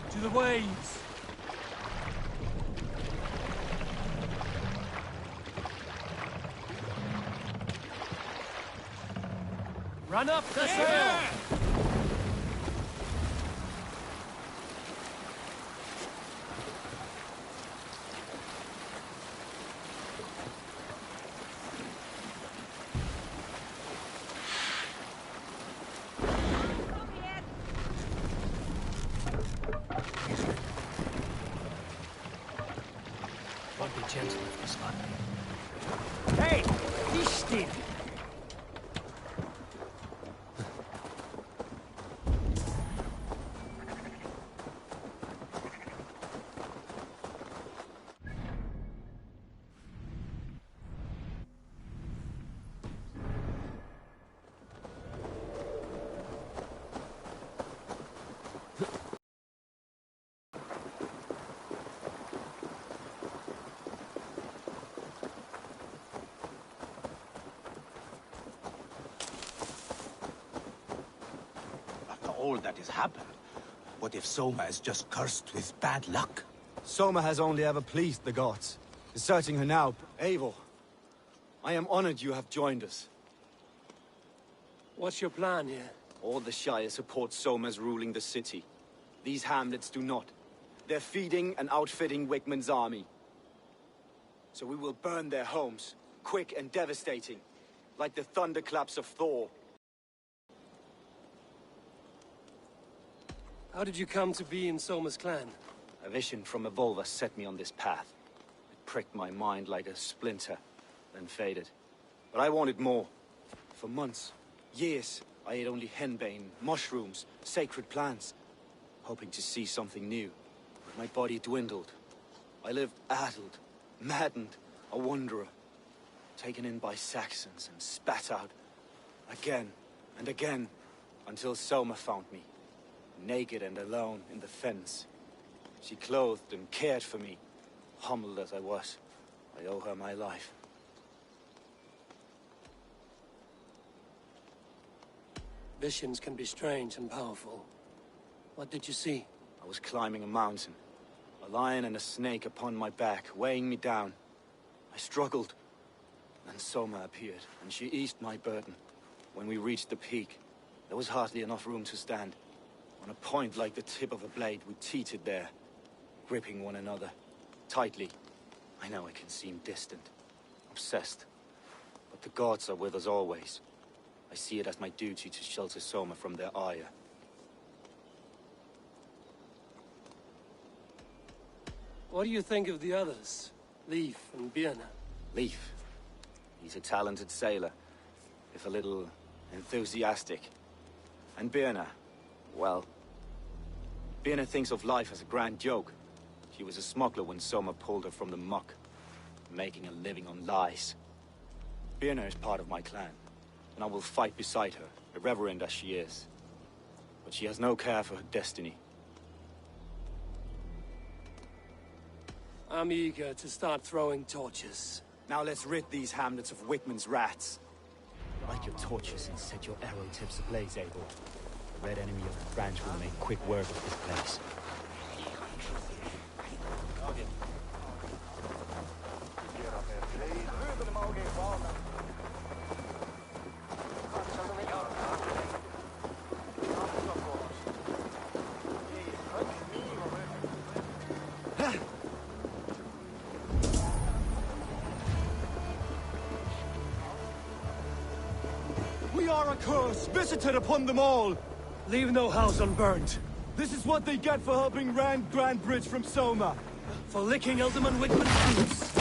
To the waves! Run up the sail! I'll be gentle with this one. Hey! Ishtin! All that has happened. What if Soma is just cursed with bad luck? Soma has only ever pleased the gods. Deserting her now, Eivor, I am honored you have joined us. What's your plan here? All the Shire support Soma's ruling the city. These hamlets do not. They're feeding and outfitting Wigmund's army. So we will burn their homes, quick and devastating, like the thunderclaps of Thor. How did you come to be in Soma's clan? A vision from Evolva set me on this path. It pricked my mind like a splinter, then faded. But I wanted more. For months, years, I ate only henbane, mushrooms, sacred plants, hoping to see something new. But my body dwindled. I lived addled, maddened, a wanderer, taken in by Saxons and spat out again and again, until Soma found me. Naked and alone in the fens. She clothed and cared for me. Humbled as I was, I owe her my life. Visions can be strange and powerful. What did you see? I was climbing a mountain. A lion and a snake upon my back, weighing me down. I struggled. Then Soma appeared, and she eased my burden. When we reached the peak, there was hardly enough room to stand. On a point like the tip of a blade, we teetered there, gripping one another, tightly. I know it can seem distant, obsessed, but the gods are with us always. I see it as my duty to shelter Soma from their ire. What do you think of the others? Leif and Birna? Leif. He's a talented sailor, if a little enthusiastic. And Birna, well... Birna thinks of life as a grand joke. She was a smuggler when Soma pulled her from the muck, making a living on lies. Birna is part of my clan, and I will fight beside her, irreverent as she is. But she has no care for her destiny. I'm eager to start throwing torches. Now let's rid these hamlets of Wickman's rats. Light your torches and set your arrow tips ablaze, Abel. The red enemy of the branch will make quick work of this place. We are a curse visited upon them all! Leave no house unburned. This is what they get for helping Rand Grand Bridge from Soma. For licking Elderman Wickman's boots.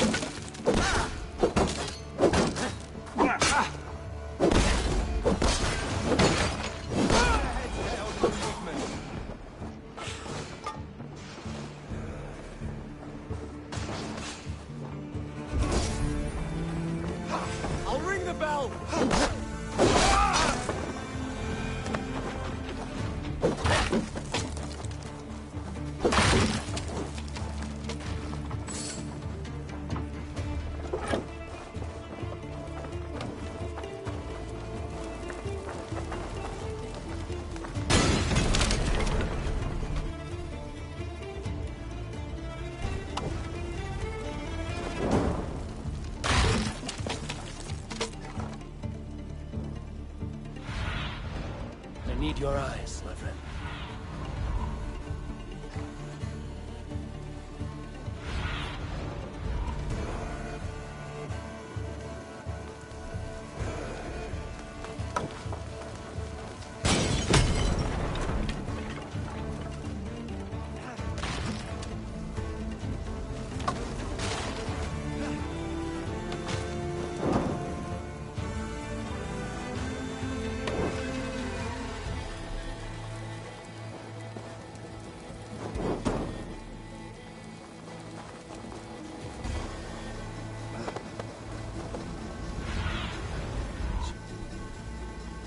I'll ring the bell! I need your eyes, my friend.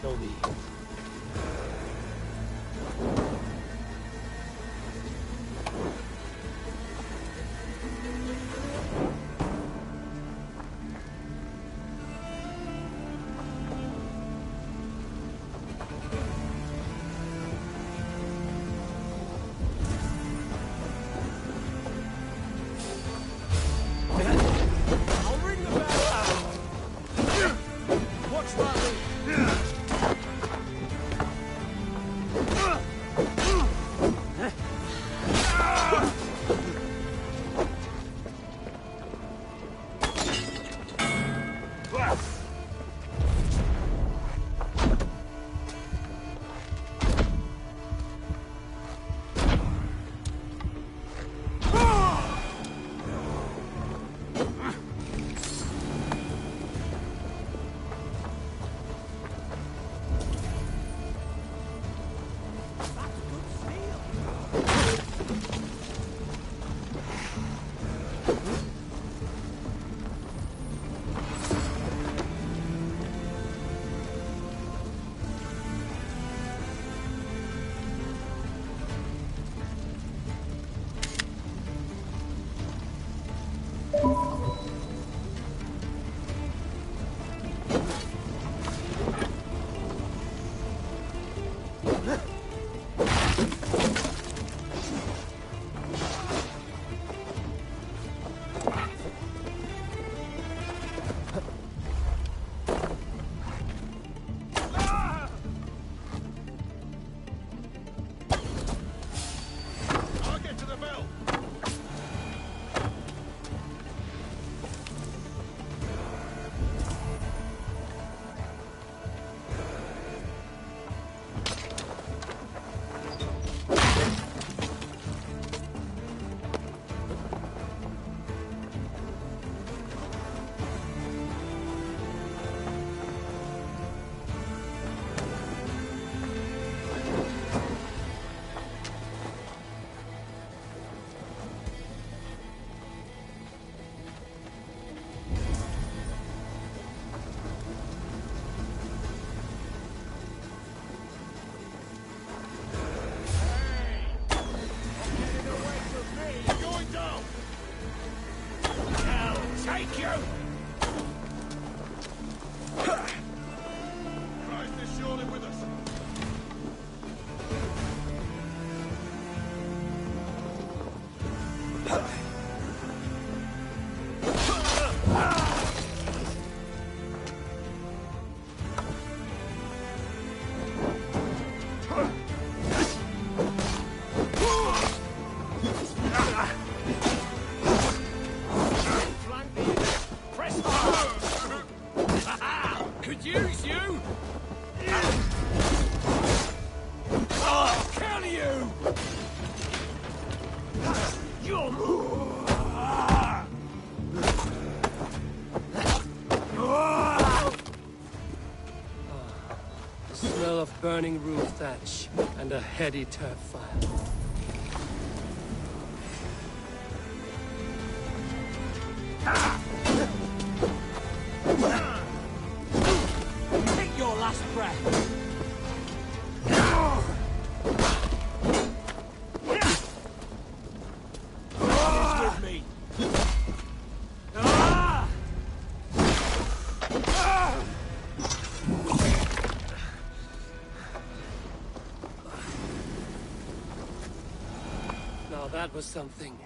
Know me. I'll ring the bell! Watch that! burning roof thatch and a heady turf fire. Take your last breath. With me. Now that was something.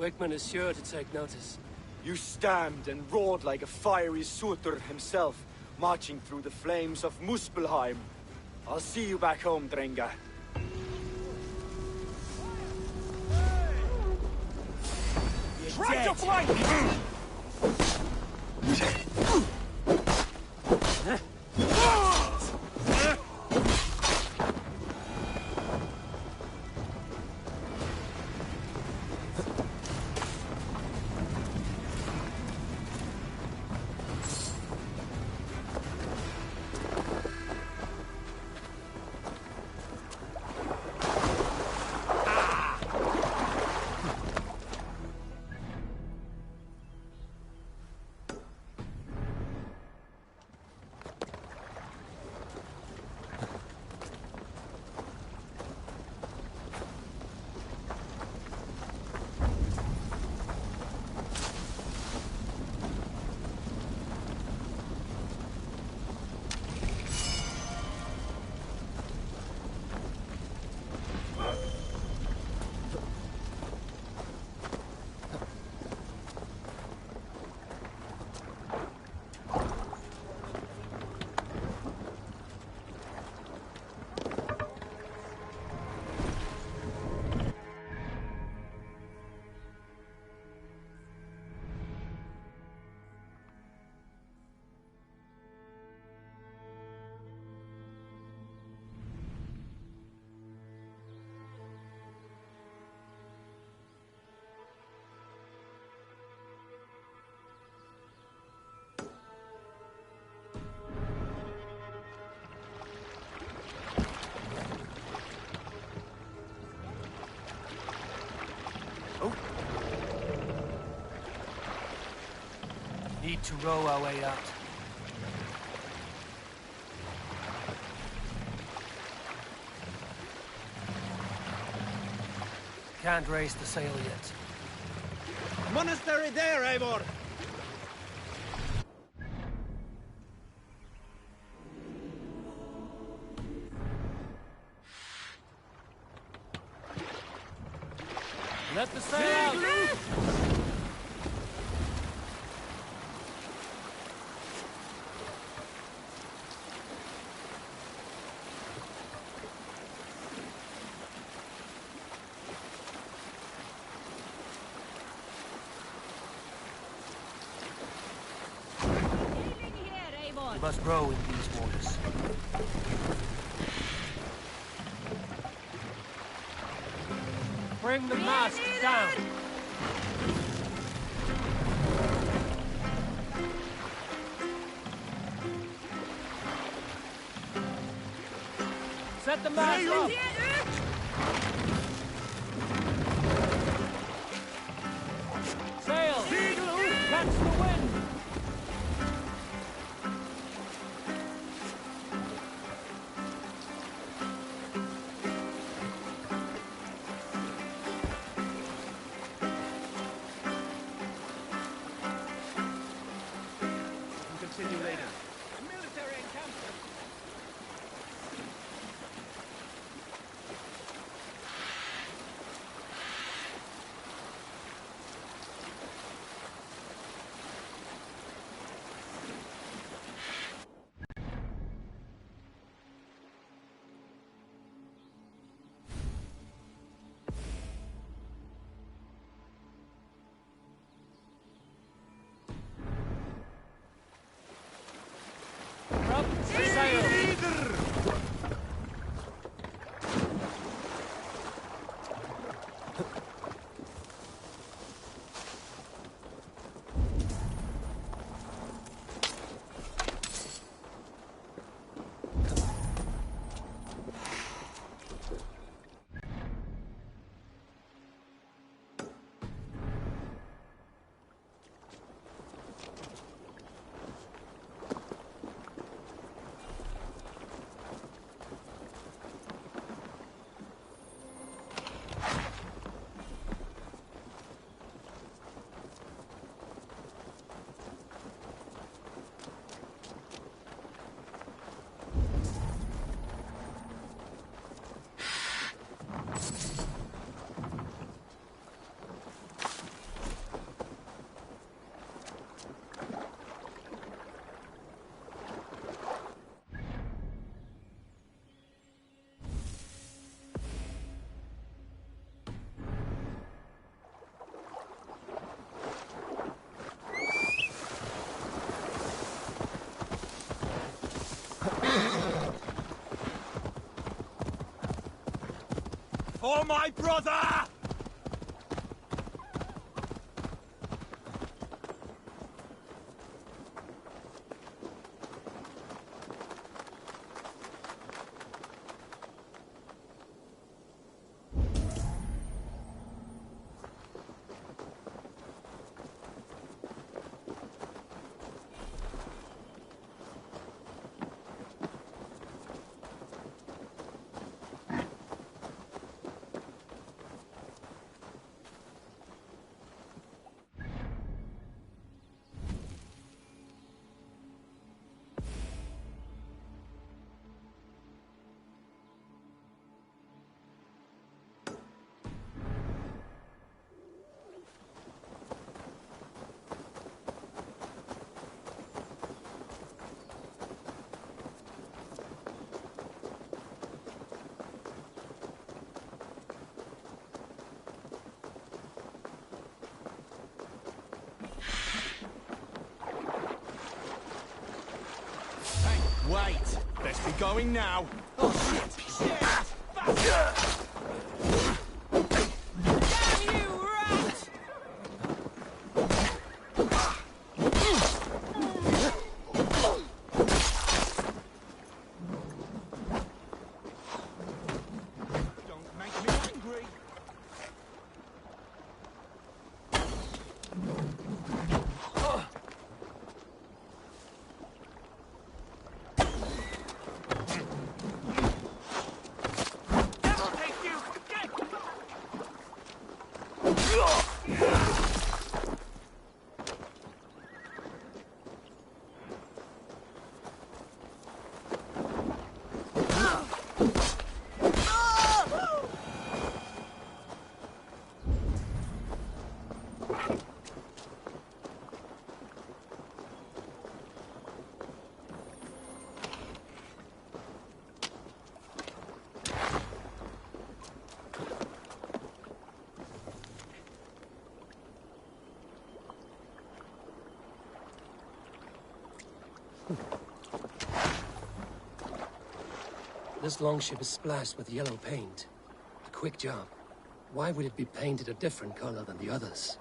Wigman is sure to take notice. You stamped and roared like a fiery Surtur himself, marching through the flames of Muspelheim. I'll see you back home, Drenga. Try to flank! Need to row our way out. Can't raise the sail yet. Monastery there, Eivor! Let the sail out! We must row in these waters. Bring the mast down! Set the mast up! Sail! Catch the wind! Continue later. Military encampment! For my brother! Wait! Let's be going now! Oh shit! Shit! Faster! Damn you, rat! Don't make me angry! This longship is splashed with yellow paint. A quick job. Why would it be painted a different color than the others?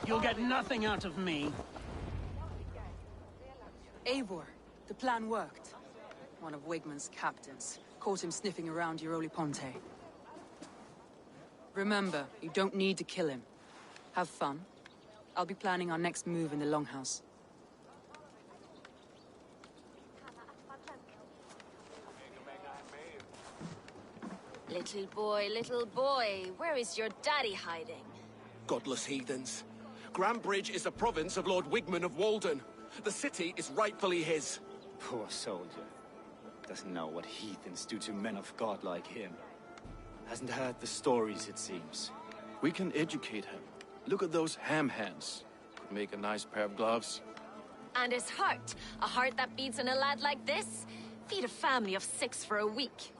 You'll get nothing out of me. Eivor, the plan worked. One of Wigmund's captains caught him sniffing around Euroli Ponte. Remember, you don't need to kill him. Have fun. I'll be planning our next move in the Longhouse. Little boy, where is your daddy hiding? Godless heathens. Grandbridge is a province of Lord Wigmund of Walden. The city is rightfully his. Poor soldier. Doesn't know what heathens do to men of God like him. Hasn't heard the stories, it seems. We can educate him. Look at those ham hands. Could make a nice pair of gloves. And his heart. A heart that beats in a lad like this. Feed a family of 6 for a week.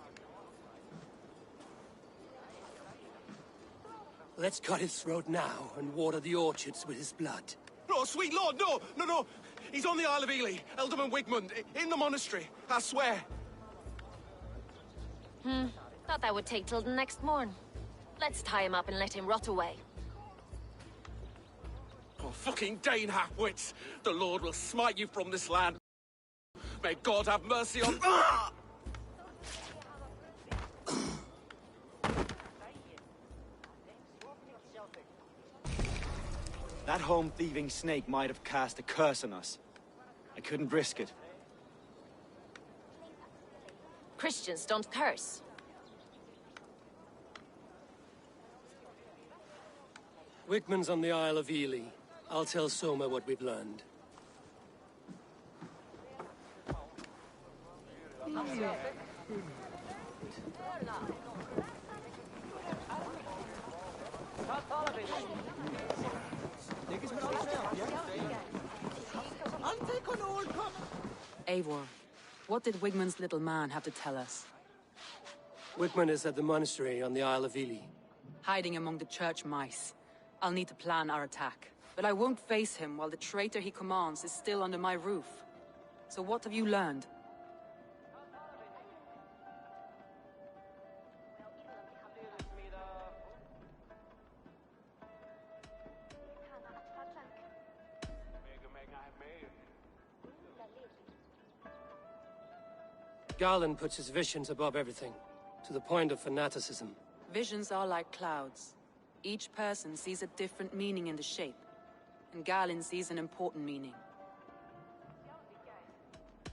Let's cut his throat now and water the orchards with his blood. Oh, sweet lord, no! No, no! He's on the Isle of Ely, Ealdorman Wigmund, in the monastery, I swear. Thought that would take till the next morn. Let's tie him up and let him rot away. Oh, fucking Dane half-wits! The Lord will smite you from this land. May God have mercy on... That home-thieving snake might have cast a curse on us. I couldn't risk it. Christians don't curse. Wigmund's on the Isle of Ely. I'll tell Soma what we've learned. Eivor, what did Wigmund's little man have to tell us? Wigmund is at the monastery on the Isle of Ely. Hiding among the church mice. I'll need to plan our attack. But I won't face him while the traitor he commands is still under my roof. So what have you learned? Garland puts his visions above everything, to the point of fanaticism. Visions are like clouds. Each person sees a different meaning in the shape, and Garland sees an important meaning.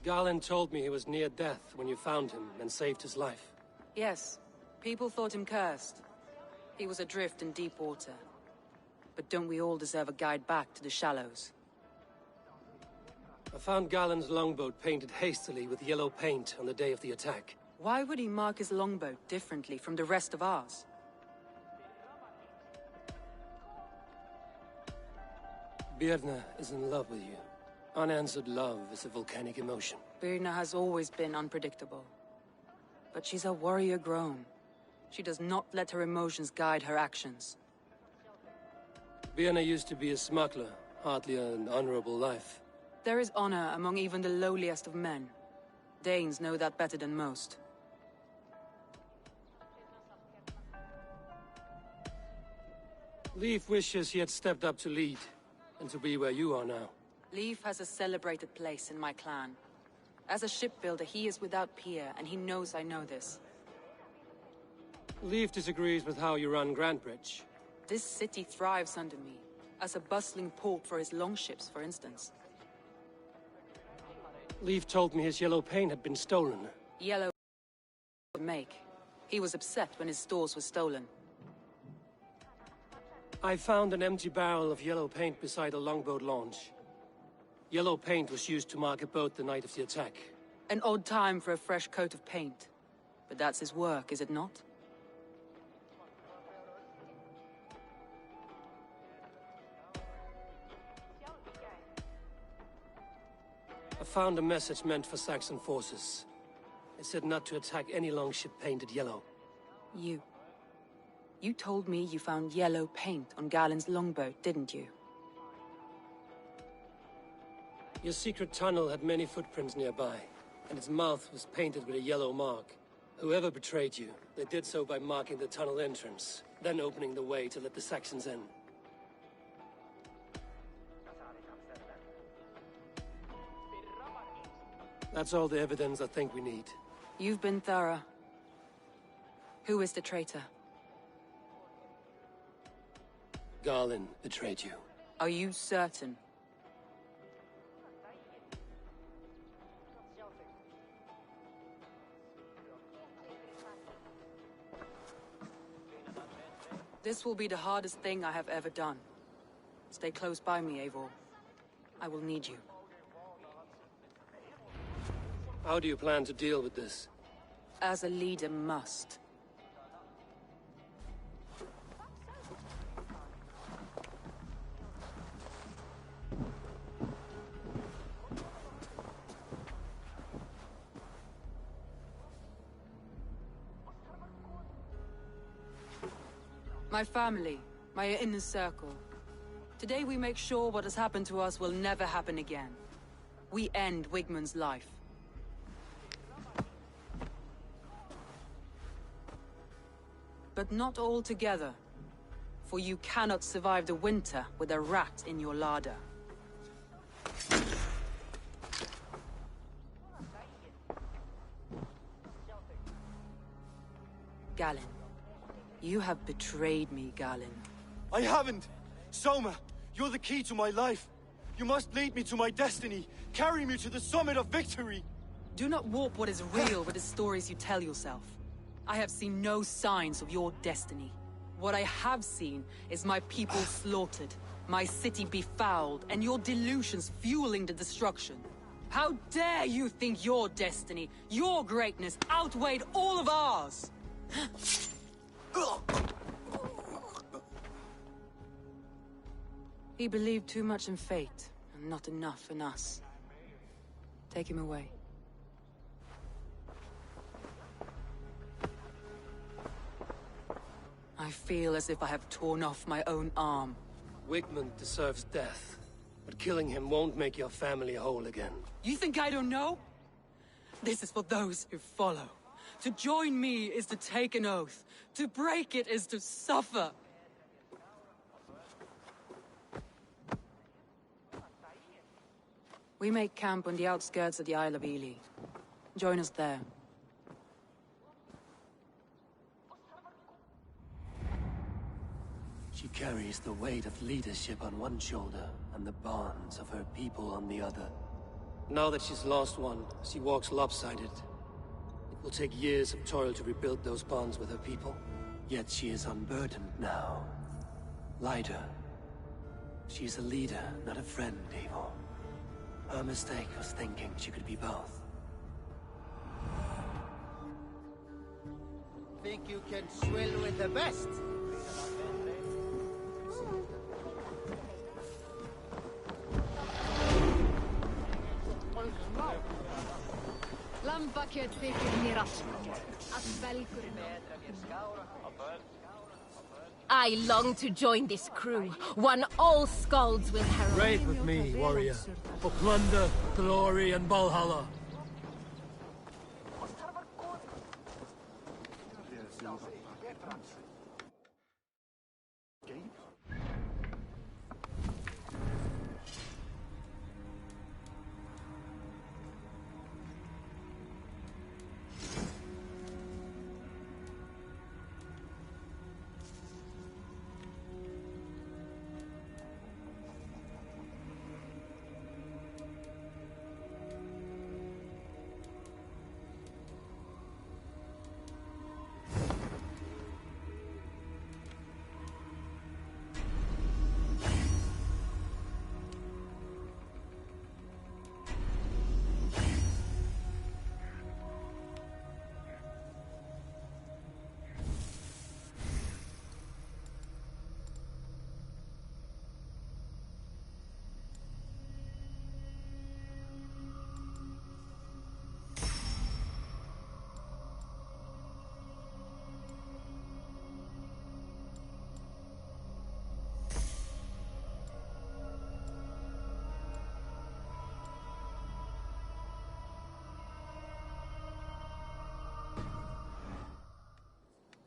Garland told me he was near death when you found him and saved his life. Yes, people thought him cursed. He was adrift in deep water. But don't we all deserve a guide back to the shallows? I found Garland's longboat painted hastily with yellow paint on the day of the attack. Why would he mark his longboat differently from the rest of ours? Birna is in love with you. Unanswered love is a volcanic emotion. Birna has always been unpredictable. But she's a warrior grown. She does not let her emotions guide her actions. Birna used to be a smuggler, hardly an honorable life. There is honor among even the lowliest of men. Danes know that better than most. Leif wishes he had stepped up to lead, and to be where you are now. Leif has a celebrated place in my clan. As a shipbuilder, he is without peer, and he knows I know this. Leif disagrees with how you run Grantbridge. This city thrives under me, as a bustling port for his longships, for instance. Leif told me his yellow paint had been stolen. Yellow to make. He was upset when his stores were stolen. I found an empty barrel of yellow paint beside a longboat launch. Yellow paint was used to mark a boat the night of the attack. An odd time for a fresh coat of paint. But that's his work, is it not? I found a message meant for Saxon forces. It said not to attack any longship painted yellow. You told me you found yellow paint on Garland's longboat, didn't you? Your secret tunnel had many footprints nearby, and its mouth was painted with a yellow mark. Whoever betrayed you, they did so by marking the tunnel entrance, then opening the way to let the Saxons in. That's all the evidence I think we need. You've been thorough. Who is the traitor? Garland betrayed you. Are you certain? This will be the hardest thing I have ever done. Stay close by me, Eivor. I will need you. How do you plan to deal with this? As a leader must. My family, my inner circle. Today we make sure what has happened to us will never happen again. We end Wigmund's life. But not all together. For you cannot survive the winter with a rat in your larder. Galen. You have betrayed me, Galen. I haven't! Soma, you're the key to my life. You must lead me to my destiny. Carry me to the summit of victory. Do not warp what is real with the stories you tell yourself. I have seen no signs of your destiny. What I have seen is my people slaughtered, my city befouled, and your delusions fueling the destruction. How dare you think your destiny, your greatness, outweighed all of ours? He believed too much in fate, and not enough in us. Take him away. I feel as if I have torn off my own arm. Wigmund deserves death, but killing him won't make your family whole again. You think I don't know? This is for those who follow. To join me is to take an oath. To break it is to suffer. We make camp on the outskirts of the Isle of Ely. Join us there. She carries the weight of leadership on one shoulder and the bonds of her people on the other. Now that she's lost one, she walks lopsided. It will take years of toil to rebuild those bonds with her people. Yet she is unburdened now. Lighter. She's a leader, not a friend, Eivor. Her mistake was thinking she could be both. Think you can swill with the best? Lampakjöt þykir mér allt. Að belgurinn. I long to join this crew, one all skalds will herald. Ride with me, warrior, for plunder, glory, and Valhalla.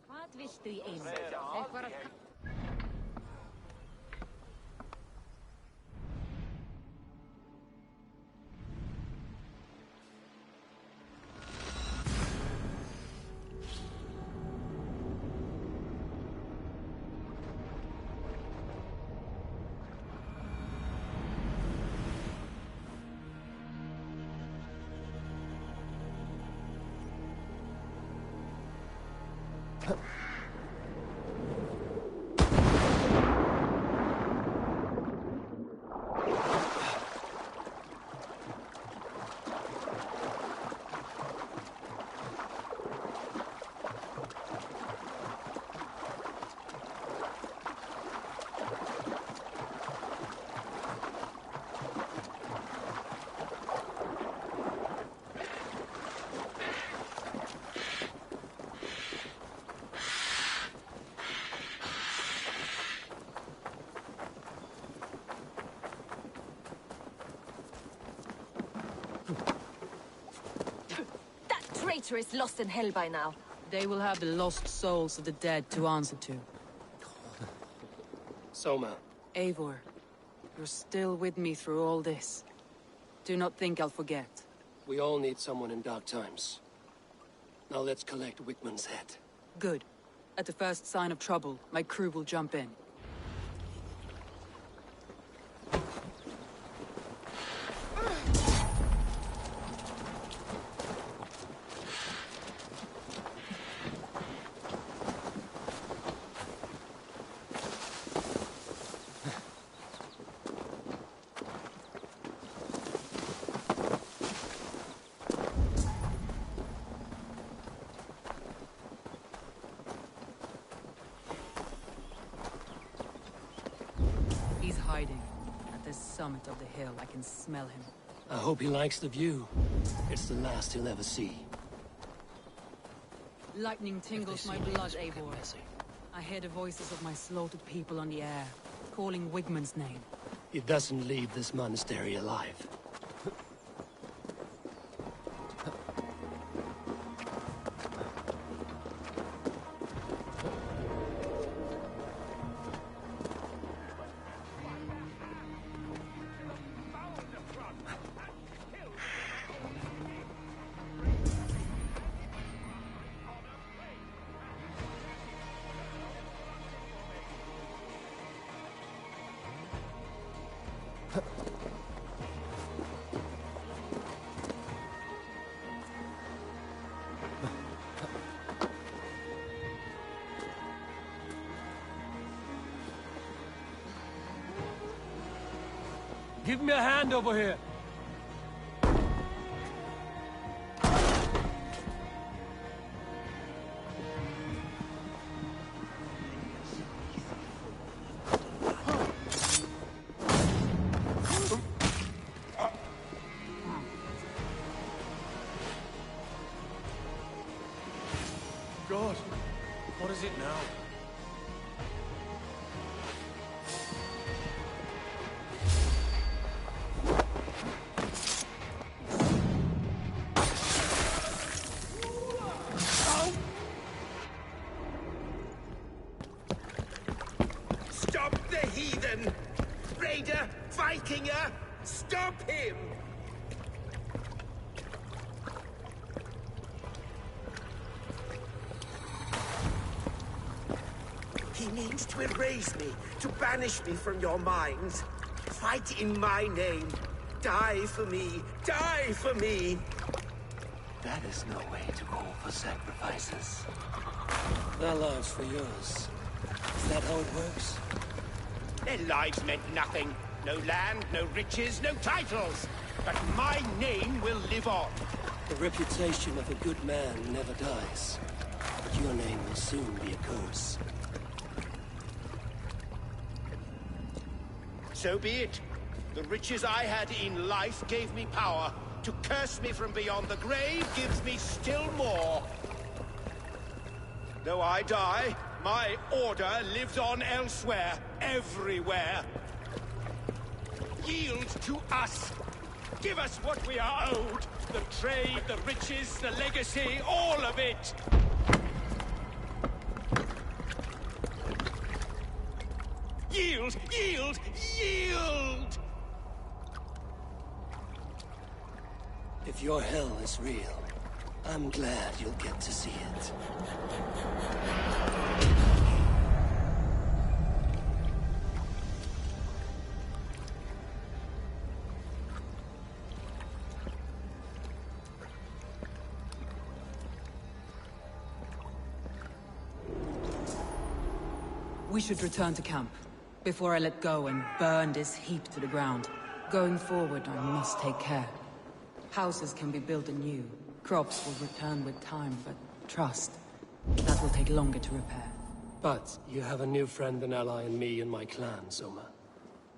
Hvað viltu í einu? altar is lost in hell by now. They will have the lost souls of the dead to answer to. Soma. Eivor, you're still with me through all this. Do not think I'll forget. We all need someone in dark times. Now let's collect Wigmund's head. Good. At the first sign of trouble, my crew will jump in. He's hiding. At the summit of the hill, I can smell him. I hope he likes the view. It's the last he'll ever see. Lightning tingles my blood, Eivor. I hear the voices of my slaughtered people on the air, calling Wigmund's name. He doesn't leave this monastery alive. Give me a hand over here. God, what is it now? Stop the heathen! Raider! Vikinger! Stop him! He means to erase me, to banish me from your minds. Fight in my name. Die for me. Die for me. That is no way to call for sacrifices. Their lives for yours. Is that how it works? Their lives meant nothing. No land, no riches, no titles. But my name will live on. The reputation of a good man never dies. But your name will soon be a curse. So be it. The riches I had in life gave me power. To curse me from beyond the grave gives me still more. Though I die, my order lives on elsewhere, everywhere. Yield to us. Give us what we are owed. The trade, the riches, the legacy, all of it. Yield! Yield! Yield! If your hell is real, I'm glad you'll get to see it. We should return to camp, before I let go and burn this heap to the ground. Going forward, I must take care. Houses can be built anew. Crops will return with time, but trust, that will take longer to repair. But you have a new friend and ally in me and my clan, Soma.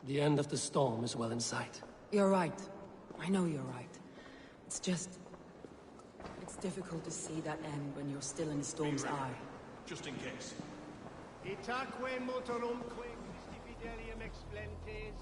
The end of the storm is well in sight. You're right. I know you're right. It's just... it's difficult to see that end when you're still in the storm's eye. Just in case. Itaque motorumque fidelium explentes.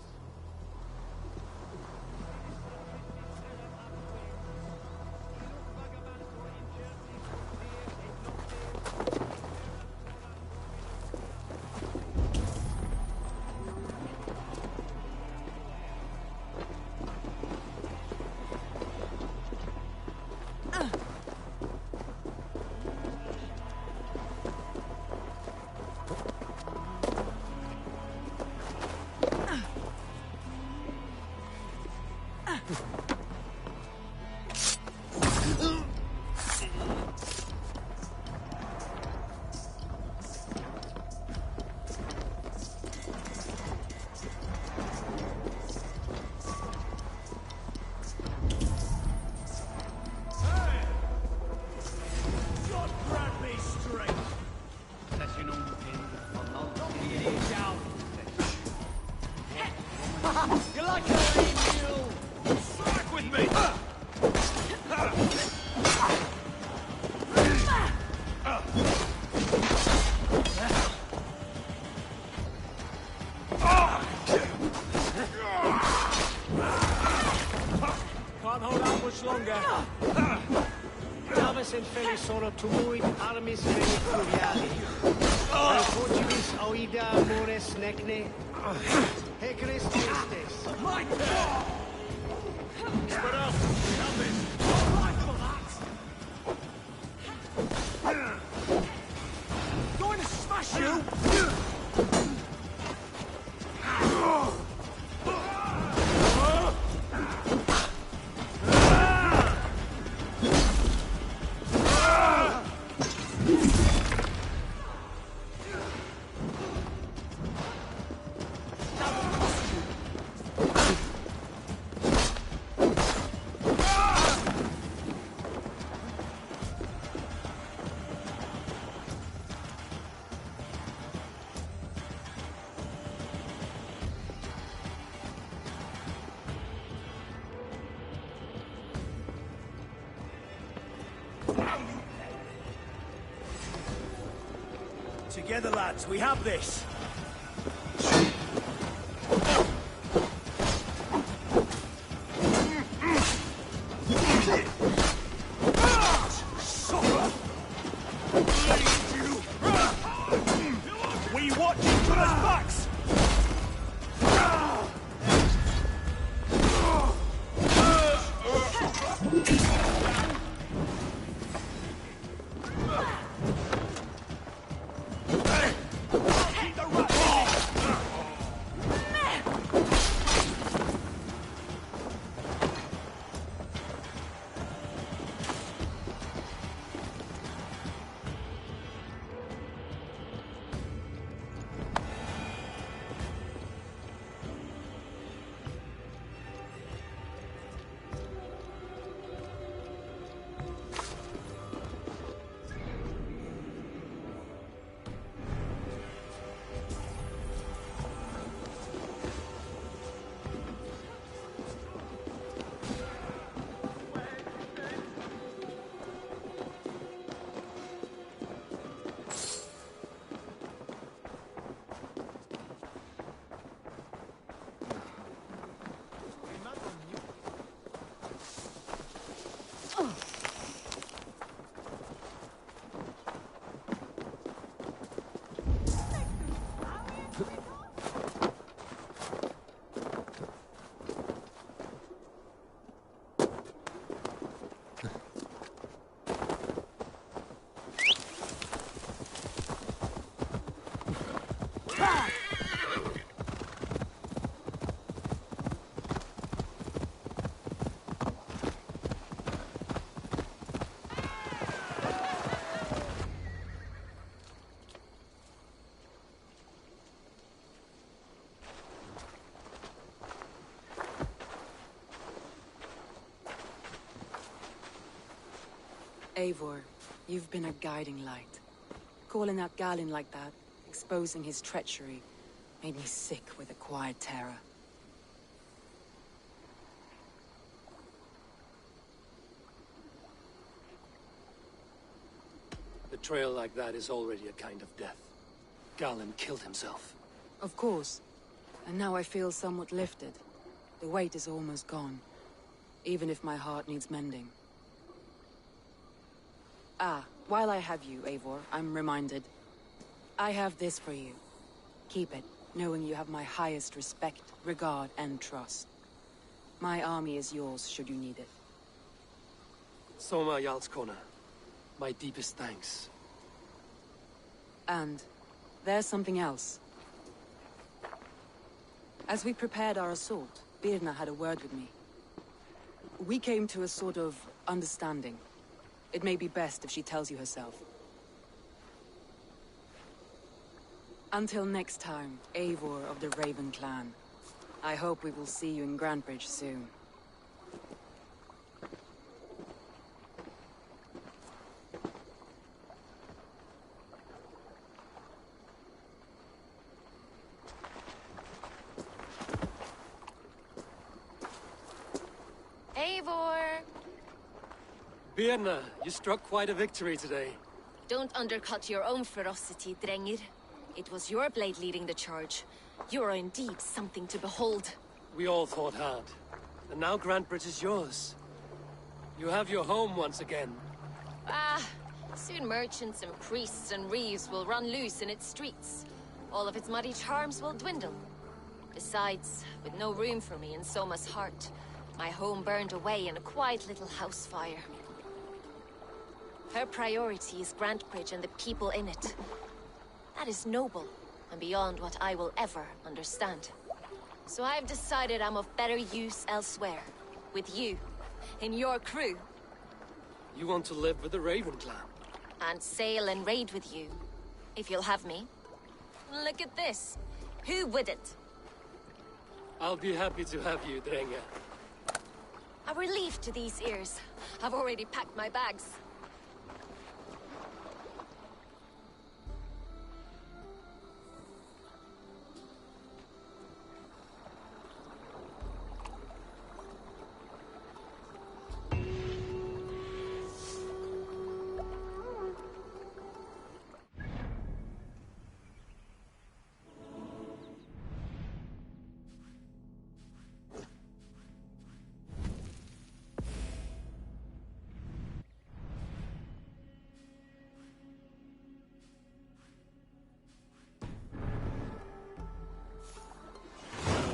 Can't hold out much longer. Naves en felisono tumuit armis veni furiali. Al fortibus oida mores necne. Hecris tristes. Spread out. Help it. Going to smash you. Together, lads, we have this. We watch each other's backs. Eivor, you've been a guiding light. Calling out Galin like that, exposing his treachery, made me sick with a quiet terror. Betrayal like that is already a kind of death. Galin killed himself. Of course. And now I feel somewhat lifted. The weight is almost gone, even if my heart needs mending. Ah, while I have you, Eivor, I'm reminded. I have this for you. Keep it, knowing you have my highest respect, regard, and trust. My army is yours, should you need it. Soma Jarlskona, my deepest thanks. And there's something else. As we prepared our assault, Birna had a word with me. We came to a sort of understanding. It may be best if she tells you herself. Until next time, Eivor of the Raven Clan. I hope we will see you in Grantebridge soon. Eivor! Birna, you struck quite a victory today. Don't undercut your own ferocity, Drengir. It was your blade leading the charge. You are indeed something to behold. We all fought hard. And now Grantebridge is yours. You have your home once again. Soon merchants and priests and reeves will run loose in its streets. All of its muddy charms will dwindle. Besides, with no room for me in Soma's heart, my home burned away in a quiet little house fire. Her priority is Grantebridge and the people in it. That is noble, and beyond what I will ever understand. So I've decided I'm of better use elsewhere. With you. In your crew. You want to live with the Raven clan? And sail and raid with you. If you'll have me. Look at this. Who wouldn't? I'll be happy to have you, Drenge. A relief to these ears. I've already packed my bags.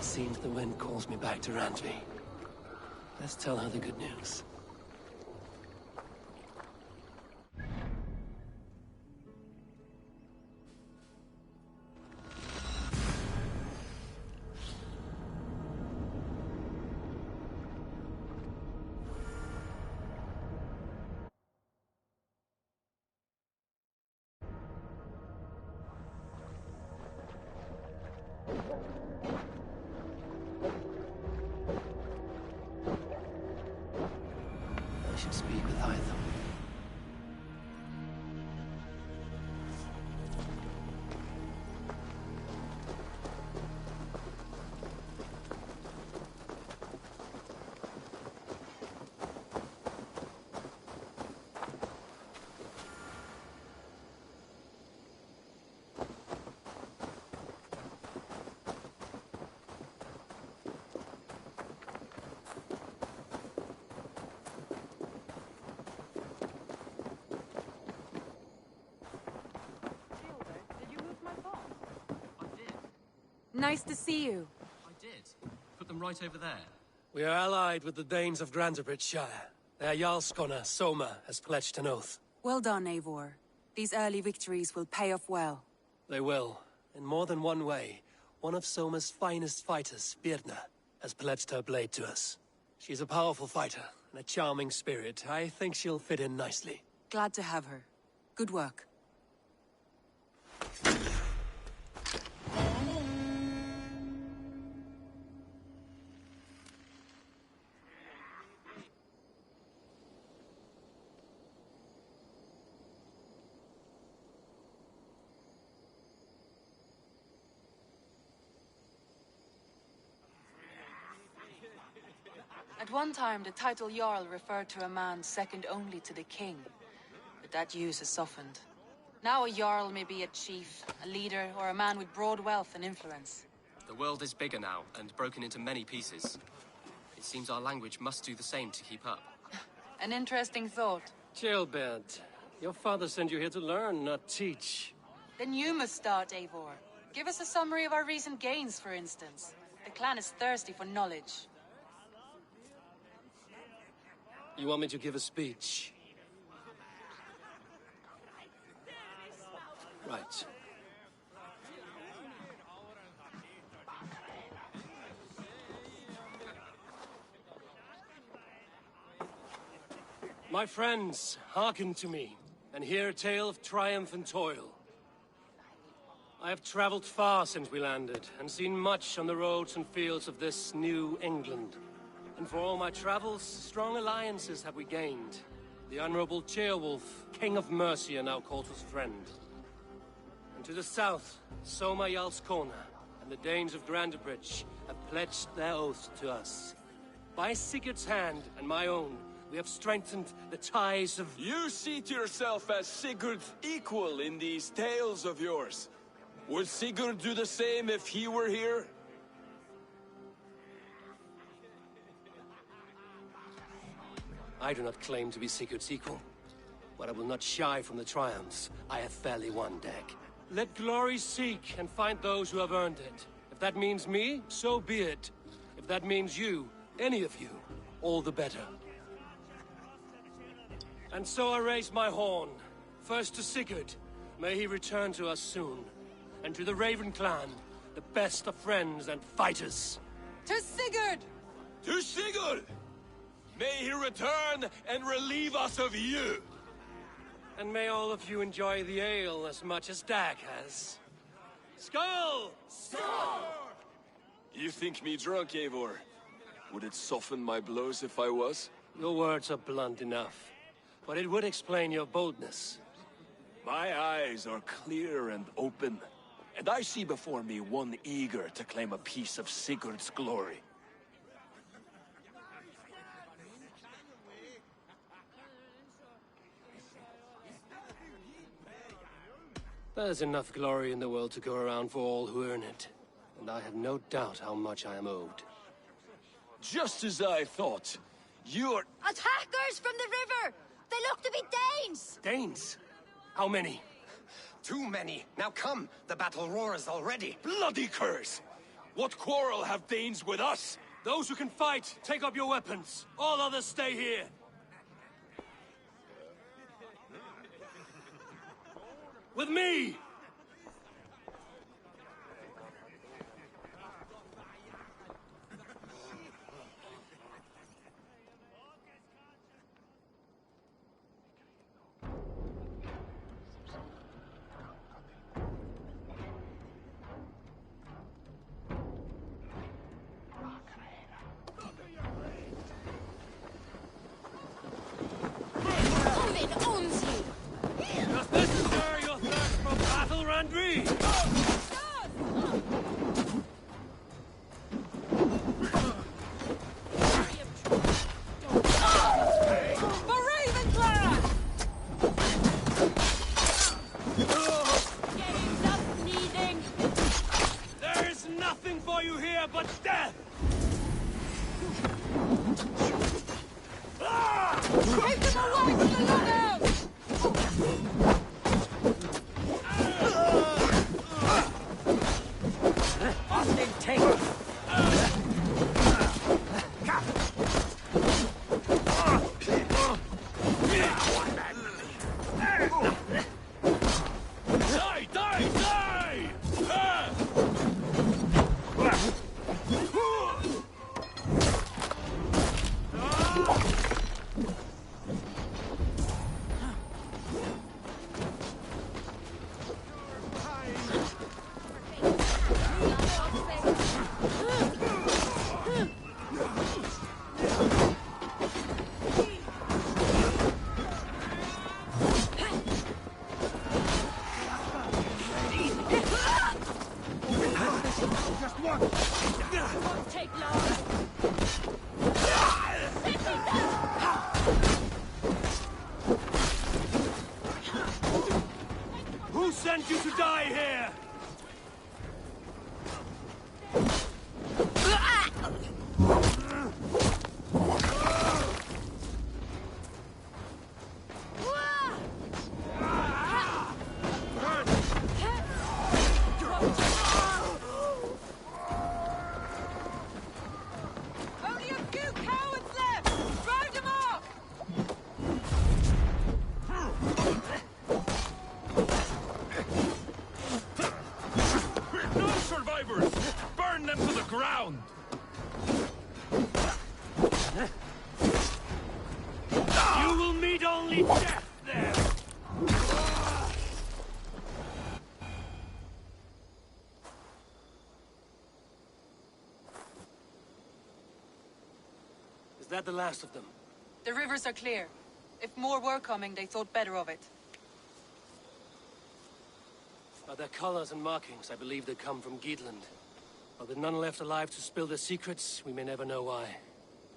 Seems the wind calls me back to Randvi. Let's tell her the good news. I should speak with Hytham. Nice to see you. I did. Put them right over there. We are allied with the Danes of Grantebridge Shire. Their Jarlskona, Soma, has pledged an oath. Well done, Eivor. These early victories will pay off well. They will. In more than one way. One of Soma's finest fighters, Birna, has pledged her blade to us. She's a powerful fighter and a charming spirit. I think she'll fit in nicely. Glad to have her. Good work. At one time, the title Jarl referred to a man second only to the king. But that use has softened. Now a Jarl may be a chief, a leader, or a man with broad wealth and influence. The world is bigger now, and broken into many pieces. It seems our language must do the same to keep up. An interesting thought. Chilbert, your father sent you here to learn, not teach. Then you must start, Eivor. Give us a summary of our recent gains, for instance. The clan is thirsty for knowledge. You want me to give a speech? Right. My friends, hearken to me, and hear a tale of triumph and toil. I have traveled far since we landed, and seen much on the roads and fields of this new England. And for all my travels, strong alliances have we gained. The Honorable Ceolwulf, King of Mercia, now calls us friend. And to the south, Soma Jarlskona and the Danes of Grantebridge have pledged their oath to us. By Sigurd's hand and my own, We have strengthened the ties of... You see to yourself as Sigurd's equal in these tales of yours. Would Sigurd do the same if he were here? I do not claim to be Sigurd's equal, but I will not shy from the triumphs I have fairly won, Dag. Let glory seek and find those who have earned it. If that means me, so be it. If that means you, any of you, all the better. And so I raise my horn. First to Sigurd. May he return to us soon. And to the Raven clan, the best of friends and fighters. To Sigurd! To Sigurd! May he return and relieve us of you! And may all of you enjoy the ale as much as Dag has. Skull! Skull! You think me drunk, Eivor? Would it soften my blows if I was? Your words are blunt enough, but it would explain your boldness. My eyes are clear and open, and I see before me one eager to claim a piece of Sigurd's glory. There's enough glory in the world to go around for all who earn it, and I have no doubt how much I am owed. Just as I thought. You're... Attackers from the river! They look to be Danes! Danes? How many? Too many. Now come, the battle roars already. Bloody curse! What quarrel have Danes with us? Those who can fight, take up your weapons. All others stay here. With me! Does this stir your thirst for battle, Randri? For Ravenclaw! Games up needing! There is nothing for you here but death! Take them away from the longhouse! Austin, take it! Die! Die! Die! Won't take long! Who sent you to die here? Only a few cowards left! Round them off! No survivors! Burn them to the ground! You will meet only death there! Is that the last of them? The rivers are clear. If more were coming, they thought better of it. By their colors and markings, I believe they come from Geatland. Are there none left alive to spill their secrets? We may never know why.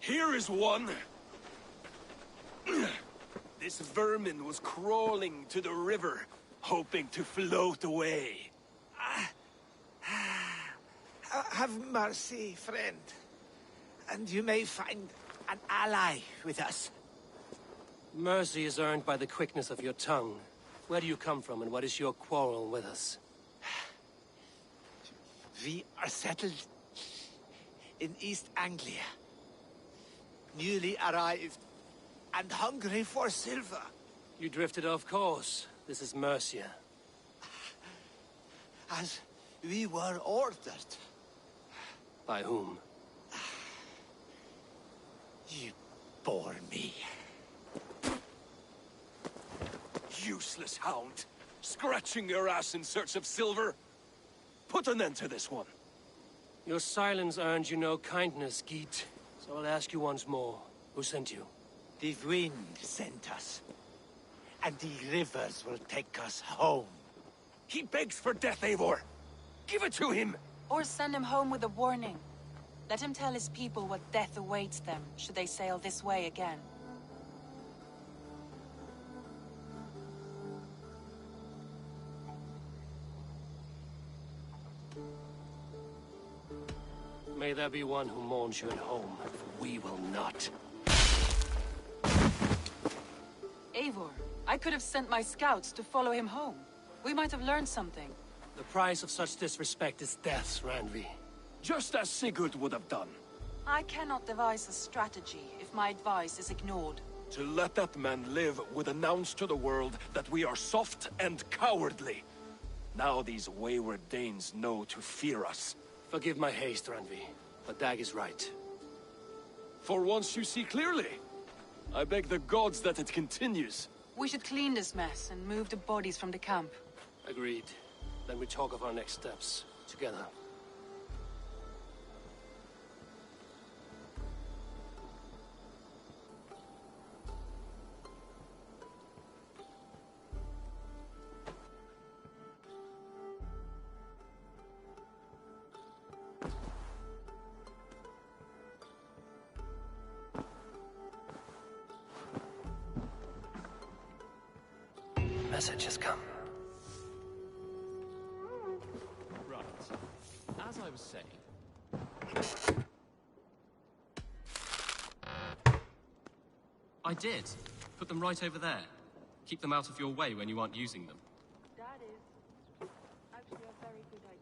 Here is one! This vermin was crawling to the river, hoping to float away. Have mercy, friend. And you may find an ally with us. Mercy is earned by the quickness of your tongue. Where do you come from, and what is your quarrel with us? We are settled in East Anglia. Newly arrived, and hungry for silver. You drifted off course. This is Mercia. As we were ordered. By whom? You bore me. Useless hound! Scratching your ass in search of silver! Put an end to this one! Your silence earned you no kindness, Geet. So I'll ask you once more. Who sent you? The wind sent us. And the rivers will take us home. He begs for death, Eivor! Give it to him! Or send him home with a warning. Let him tell his people what death awaits them, should they sail this way again. May there be one who mourns you at home, for we will not. Eivor, I could have sent my scouts to follow him home. We might have learned something. The price of such disrespect is death, Randvi. Just as Sigurd would have done. I cannot devise a strategy if my advice is ignored. To let that man live would announce to the world that we are soft and cowardly. Now these wayward Danes know to fear us. Forgive my haste, Randvi, but Dag is right. For once you see clearly. I beg the gods that it continues. We should clean this mess and move the bodies from the camp. Agreed. Then we talk of our next steps, together. Message has come. Right. As I was saying... I did. Put them right over there. Keep them out of your way when you aren't using them. That is actually a very good idea.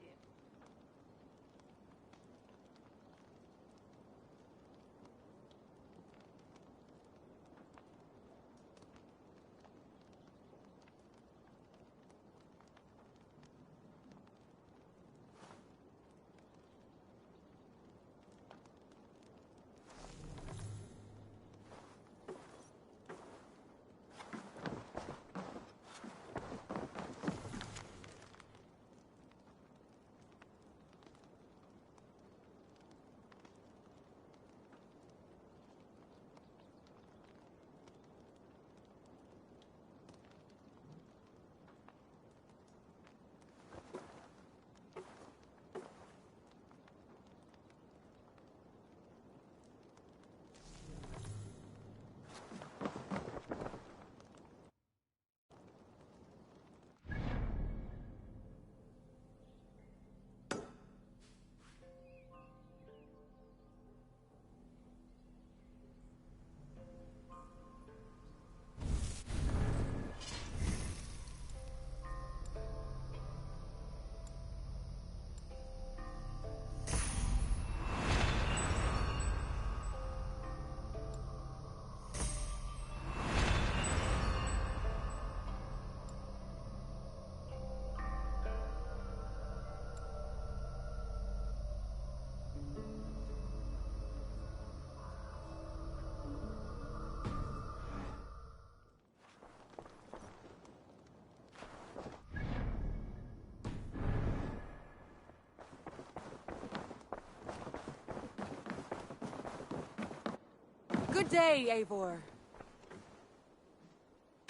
Good day, Eivor.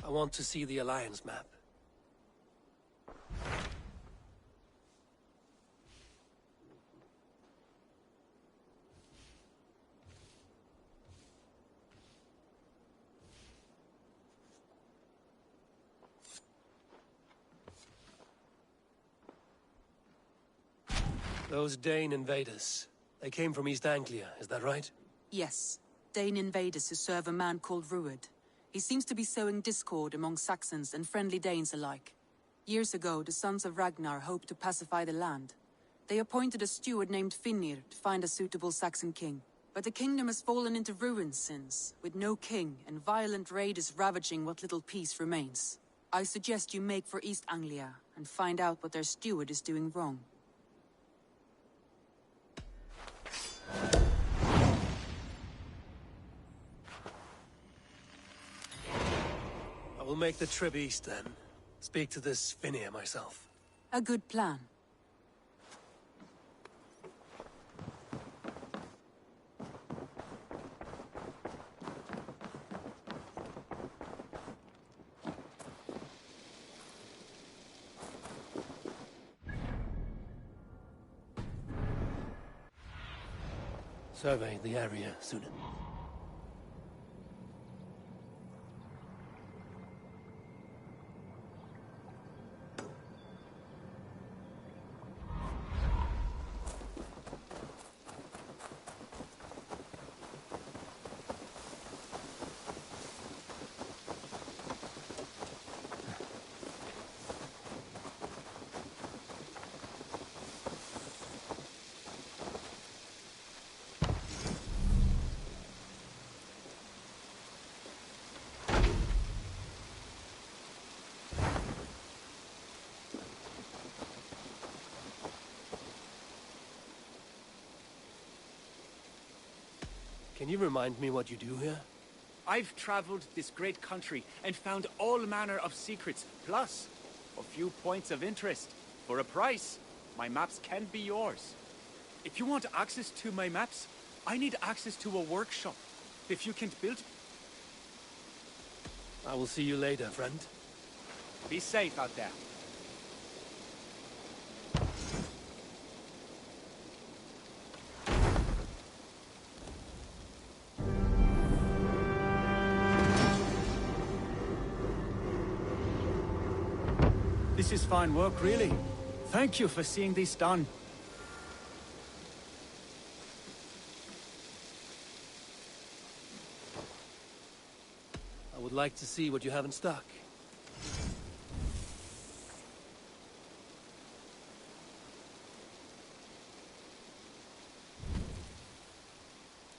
I want to see the Alliance map. Those Dane invaders, they came from East Anglia, is that right? Yes. Dane invaders who serve a man called Rued. He seems to be sowing discord among Saxons and friendly Danes alike. Years ago, the sons of Ragnar hoped to pacify the land. They appointed a steward named Finnir to find a suitable Saxon king. But the kingdom has fallen into ruins since, with no king and violent raiders ravaging what little peace remains. I suggest you make for East Anglia and find out what their steward is doing wrong. I will make the trip east then. Speak to this Finnir myself. A good plan. Survey the area soon. Can you remind me what you do here? I've traveled this great country and found all manner of secrets, plus a few points of interest. For a price, my maps can be yours. If you want access to my maps, I need access to a workshop. If you can't build... I will see you later, friend. Be safe out there. This is fine work, really. Thank you for seeing this done. I would like to see what you have in stock.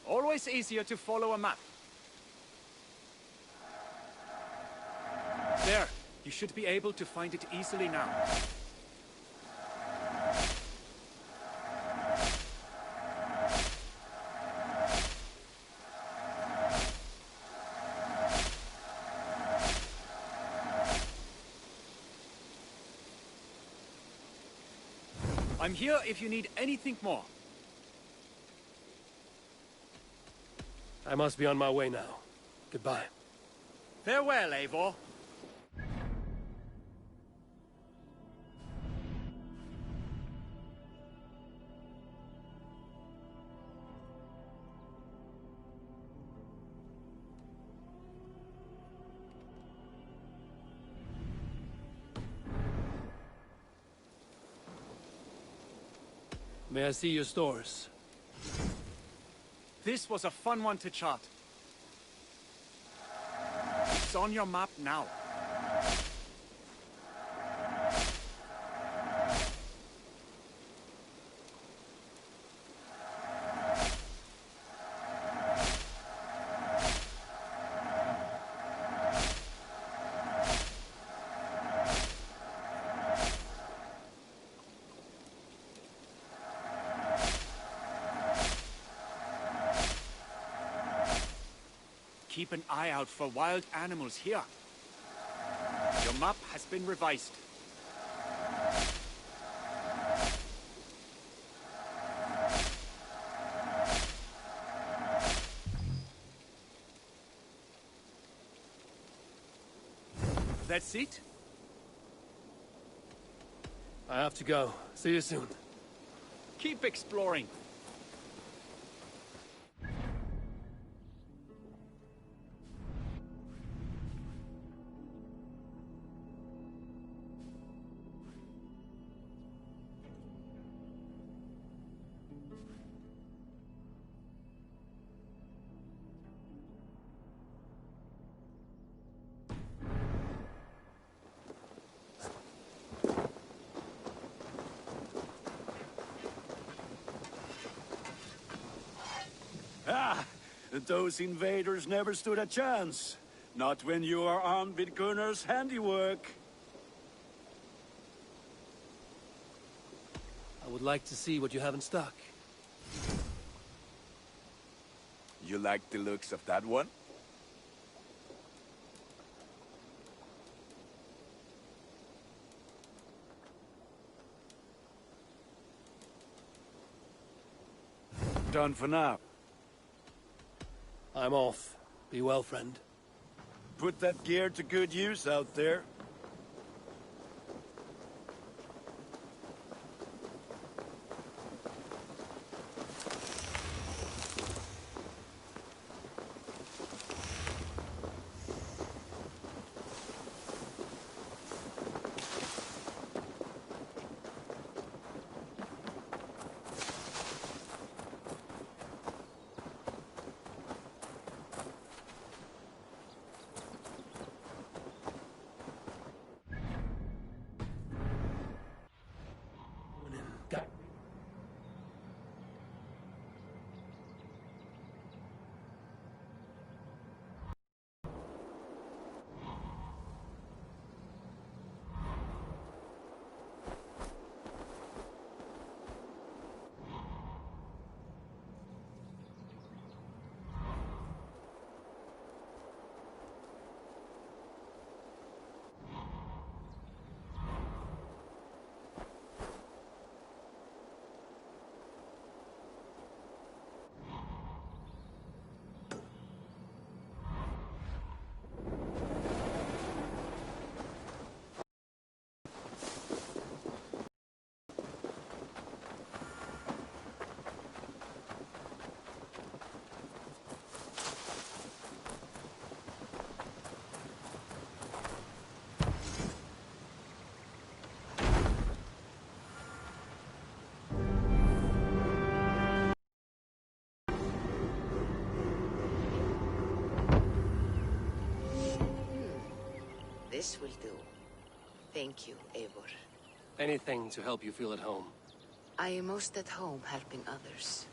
Always easier to follow a map. There. You should be able to find it easily now. I'm here if you need anything more. I must be on my way now. Goodbye. Farewell, Eivor. May I see your stores? This was a fun one to chart. It's on your map now. Keep an eye out for wild animals here. Your map has been revised. That's it? I have to go. See you soon. Keep exploring. Those invaders never stood a chance. Not when you are armed with Gunnar's handiwork. I would like to see what you have in stock. You like the looks of that one? Done for now. I'm off. Be well, friend. Put that gear to good use out there. This will do. Thank you, Eivor. Anything to help you feel at home. I am most at home helping others.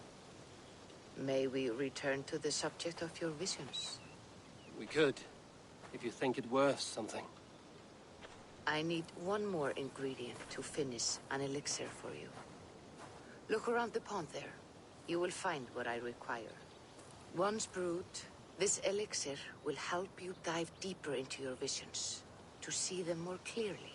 May we return to the subject of your visions? We could, if you think it worth something. I need one more ingredient to finish an elixir for you. Look around the pond there. You will find what I require. Once brewed, this elixir will help you dive deeper into your visions, to see them more clearly.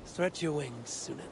Stretch your wings, Sunan.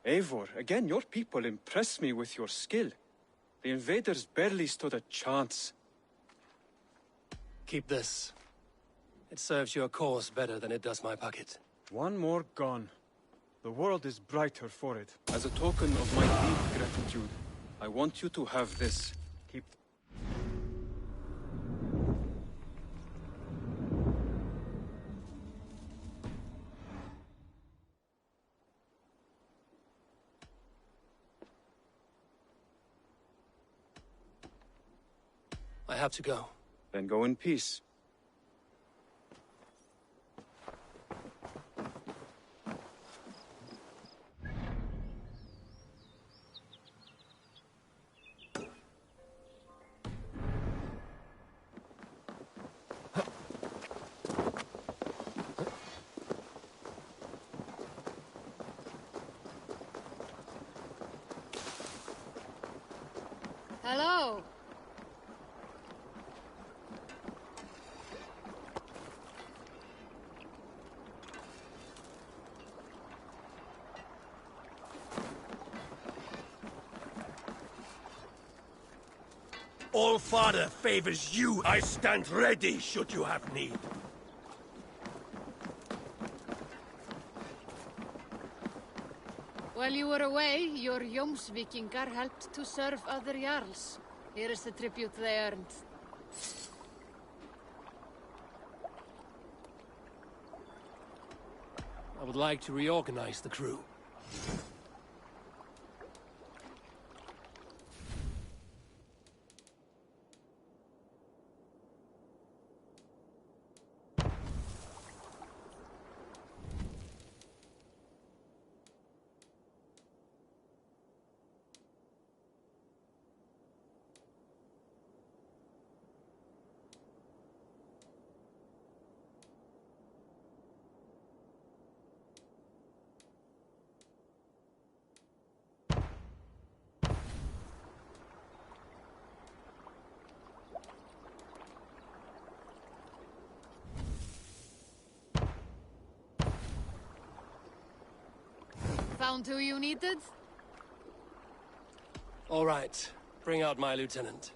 Eivor, again, your people impress me with your skill. The invaders barely stood a chance. Keep this. It serves your cause better than it does my pocket. One more gone. The world is brighter for it. As a token of my deep gratitude, I want you to have this. Keep... I have to go. Then go in peace. Hello. All Father favors you. I stand ready should you have need. While you were away, your Jomsvikingar helped to serve other Jarls. Here is the tribute they earned. I would like to reorganize the crew. Found who you needed? All right. Bring out my lieutenant.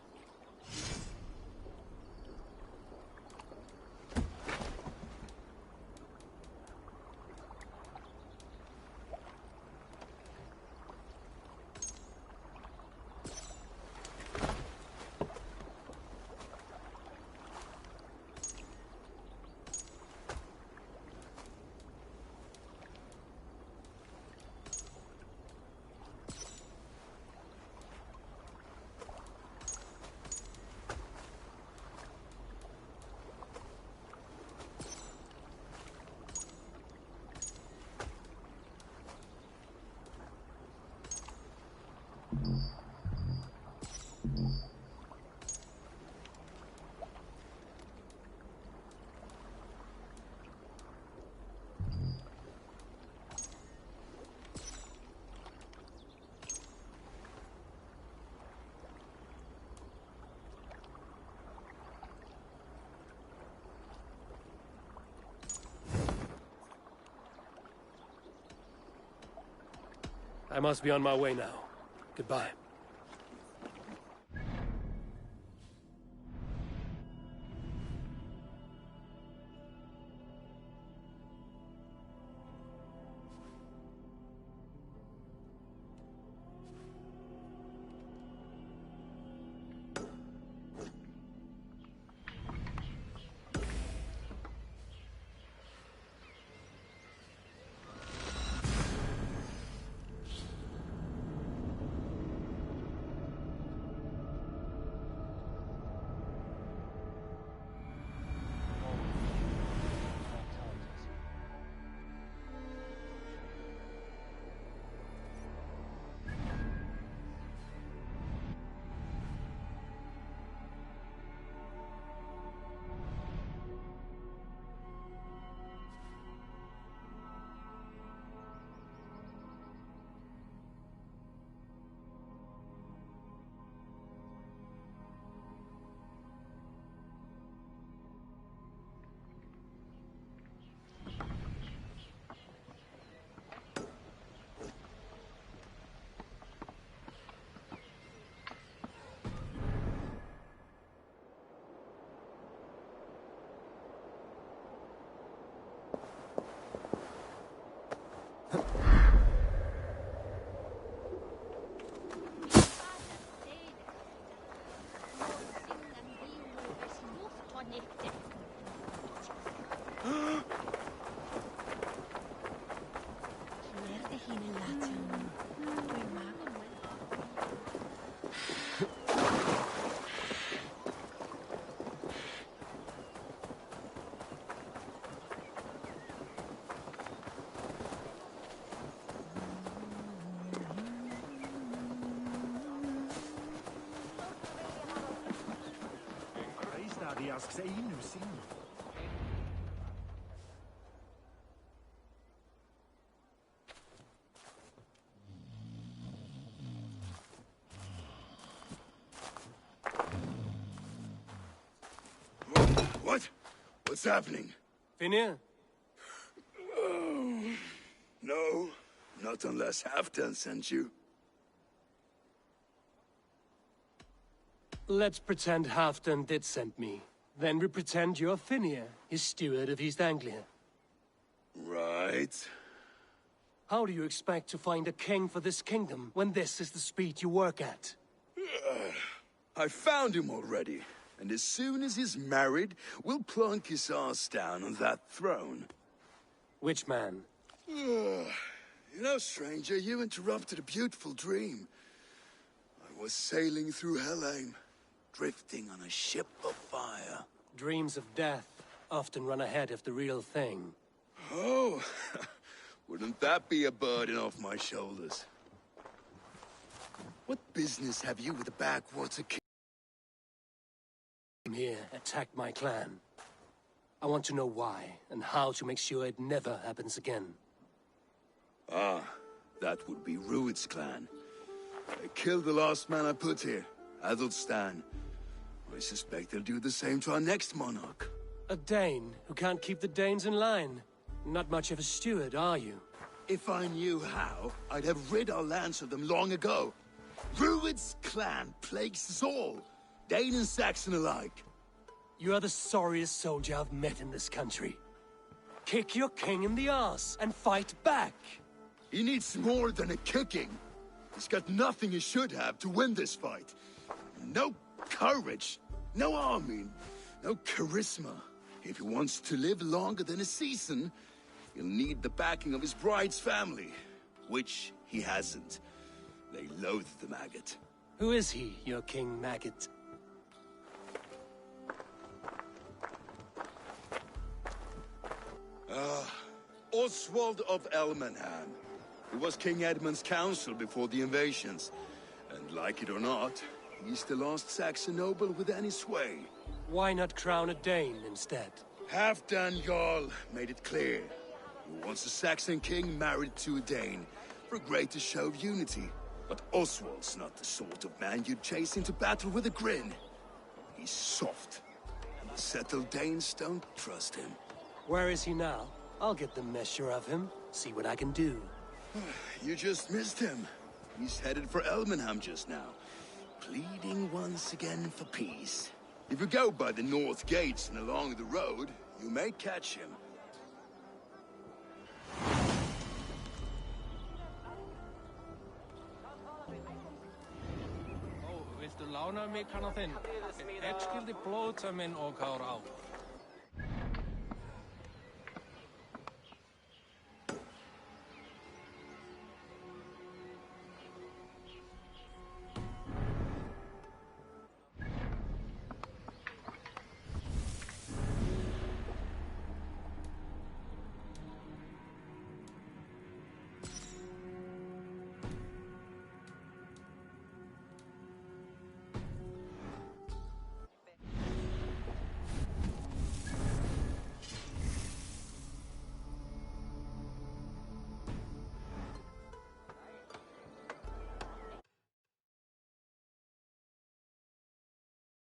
I must be on my way now. Goodbye. What? What's happening? Finnir? Oh, no, not unless Halfdan sent you. Let's pretend Halfdan did send me. Then we pretend you're Finnir, his steward of East Anglia. Right. How do you expect to find a king for this kingdom when this is the speed you work at? I found him already. And as soon as he's married, we'll plunk his ass down on that throne. Which man? You know, stranger, you interrupted a beautiful dream. I was sailing through Helheim, drifting on a ship of fire. Dreams of death often run ahead of the real thing. Oh, wouldn't that be a burden off my shoulders? What business have you with the backwater king? Here, attack my clan. I want to know why, and how to make sure it never happens again. Ah, that would be Rued's clan. I killed the last man I put here, Adelstan. I suspect they'll do the same to our next monarch. A Dane who can't keep the Danes in line. Not much of a steward, are you? If I knew how, I'd have rid our lands of them long ago. Rued's clan plagues us all. Dane and Saxon alike. You are the sorriest soldier I've met in this country. Kick your king in the arse and fight back! He needs more than a kicking. He's got nothing he should have to win this fight. No courage, no army, no charisma. If he wants to live longer than a season, he'll need the backing of his bride's family, which he hasn't. They loathe the maggot. Who is he, your King Maggot? Oswald of Elmenham. He was King Edmund's counsel before the invasions. And like it or not, he's the last Saxon noble with any sway. Why not crown a Dane instead? Halfdan Jarl made it clear. He wants a Saxon king married to a Dane, for a greater show of unity. But Oswald's not the sort of man you'd chase into battle with a grin. He's soft, and the settled Danes don't trust him. Where is he now? I'll get the measure of him, see what I can do. You just missed him. He's headed for Elmenham just now, pleading once again for peace. If you go by the north gates and along the road, you may catch him. Viltu lána mig kanna þinn? Ég skildi blóðtömmin og kár á.